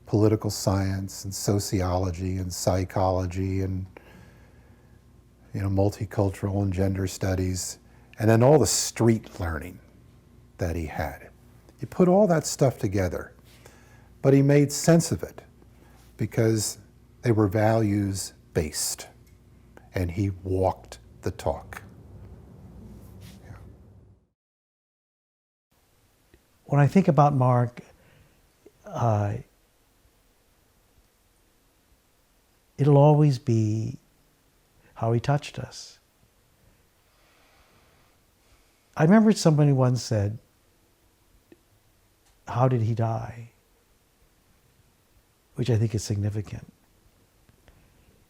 political science and sociology and psychology and multicultural and gender studies, and then all the street learning that he had. You put all that stuff together, but he made sense of it because they were values-based, and he walked the talk. When I think about Marc, it'll always be how he touched us. I remember somebody once said, "How did he die?" Which I think is significant.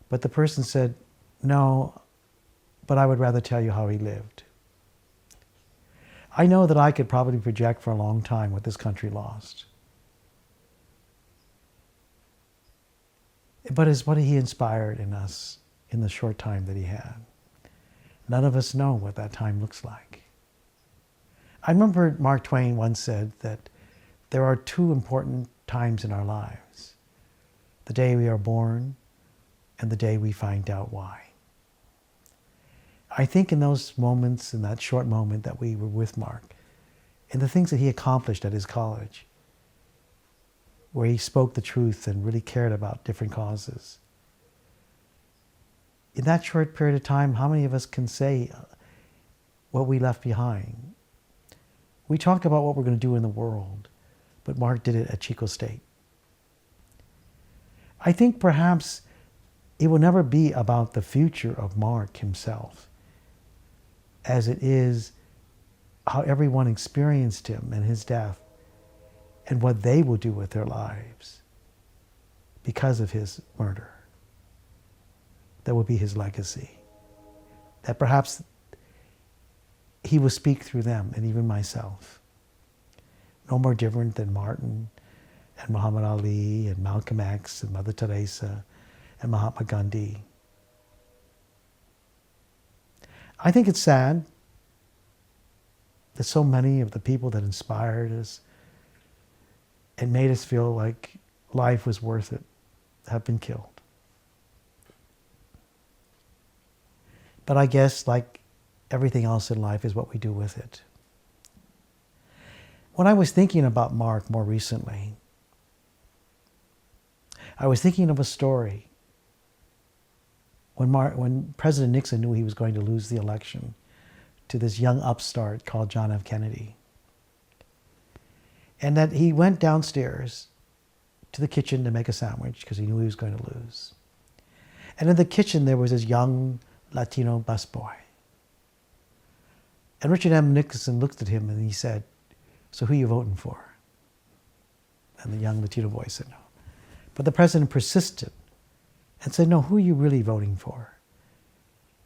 But the person said, "No, but I would rather tell you how he lived." I know that I could probably project for a long time what this country lost. But it's what he inspired in us in the short time that he had. None of us know what that time looks like. I remember Mark Twain once said that there are two important times in our lives: the day we are born and the day we find out why. I think in those moments, in that short moment that we were with Marc, and the things that he accomplished at his college, where he spoke the truth and really cared about different causes. In that short period of time, how many of us can say what we left behind? We talk about what we're going to do in the world, but Marc did it at Chico State. I think perhaps it will never be about the future of Marc himself, as it is how everyone experienced him and his death and what they will do with their lives because of his murder. That will be his legacy. That perhaps he will speak through them and even myself. No more different than Martin and Muhammad Ali and Malcolm X and Mother Teresa and Mahatma Gandhi. I think it's sad that so many of the people that inspired us and made us feel like life was worth it have been killed. But I guess, like everything else in life, is what we do with it. When I was thinking about Marc more recently, I was thinking of a story when President Nixon knew he was going to lose the election to this young upstart called John F. Kennedy. And that he went downstairs to the kitchen to make a sandwich because he knew he was going to lose. And in the kitchen there was this young Latino busboy. And Richard M. Nixon looked at him and he said, "So who are you voting for?" And the young Latino boy said no. But the president persisted and said, "No, who are you really voting for?"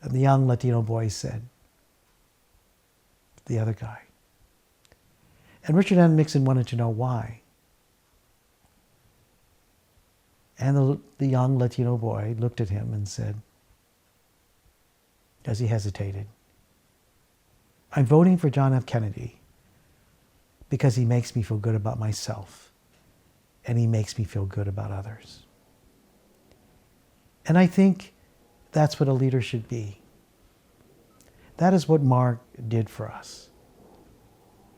And the young Latino boy said, "The other guy." And Richard M. Nixon wanted to know why. And the young Latino boy looked at him and said, as he hesitated, "I'm voting for John F. Kennedy because he makes me feel good about myself and he makes me feel good about others." And I think that's what a leader should be. That is what Marc did for us.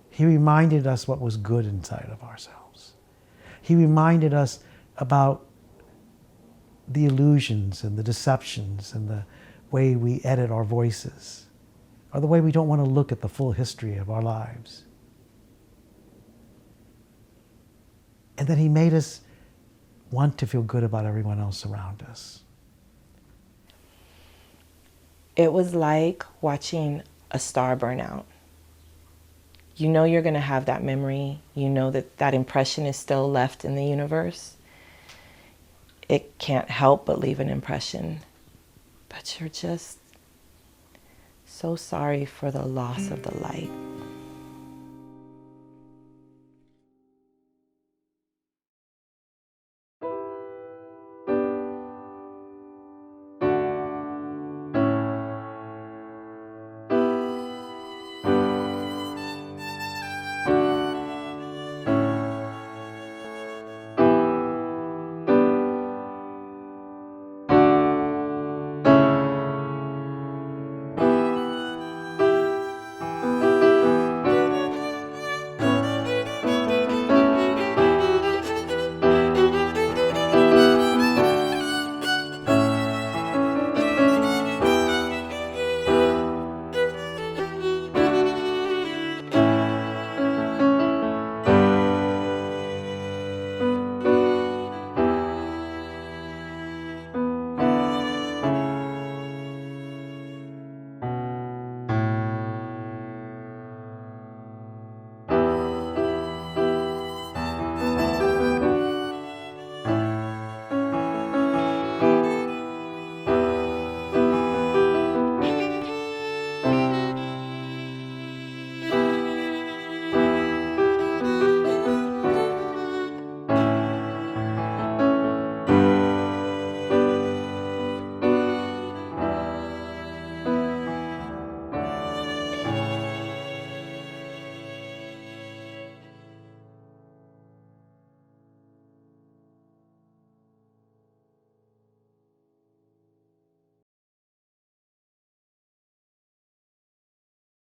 He reminded us what was good inside of ourselves. He reminded us about the illusions and the deceptions and the way we edit our voices, or the way we don't want to look at the full history of our lives. And then he made us want to feel good about everyone else around us. It was like watching a star burn out. you know you're going to have that memory. You know that that impression is still left in the universe. It can't help but leave an impression. But you're just so sorry for the loss of the light.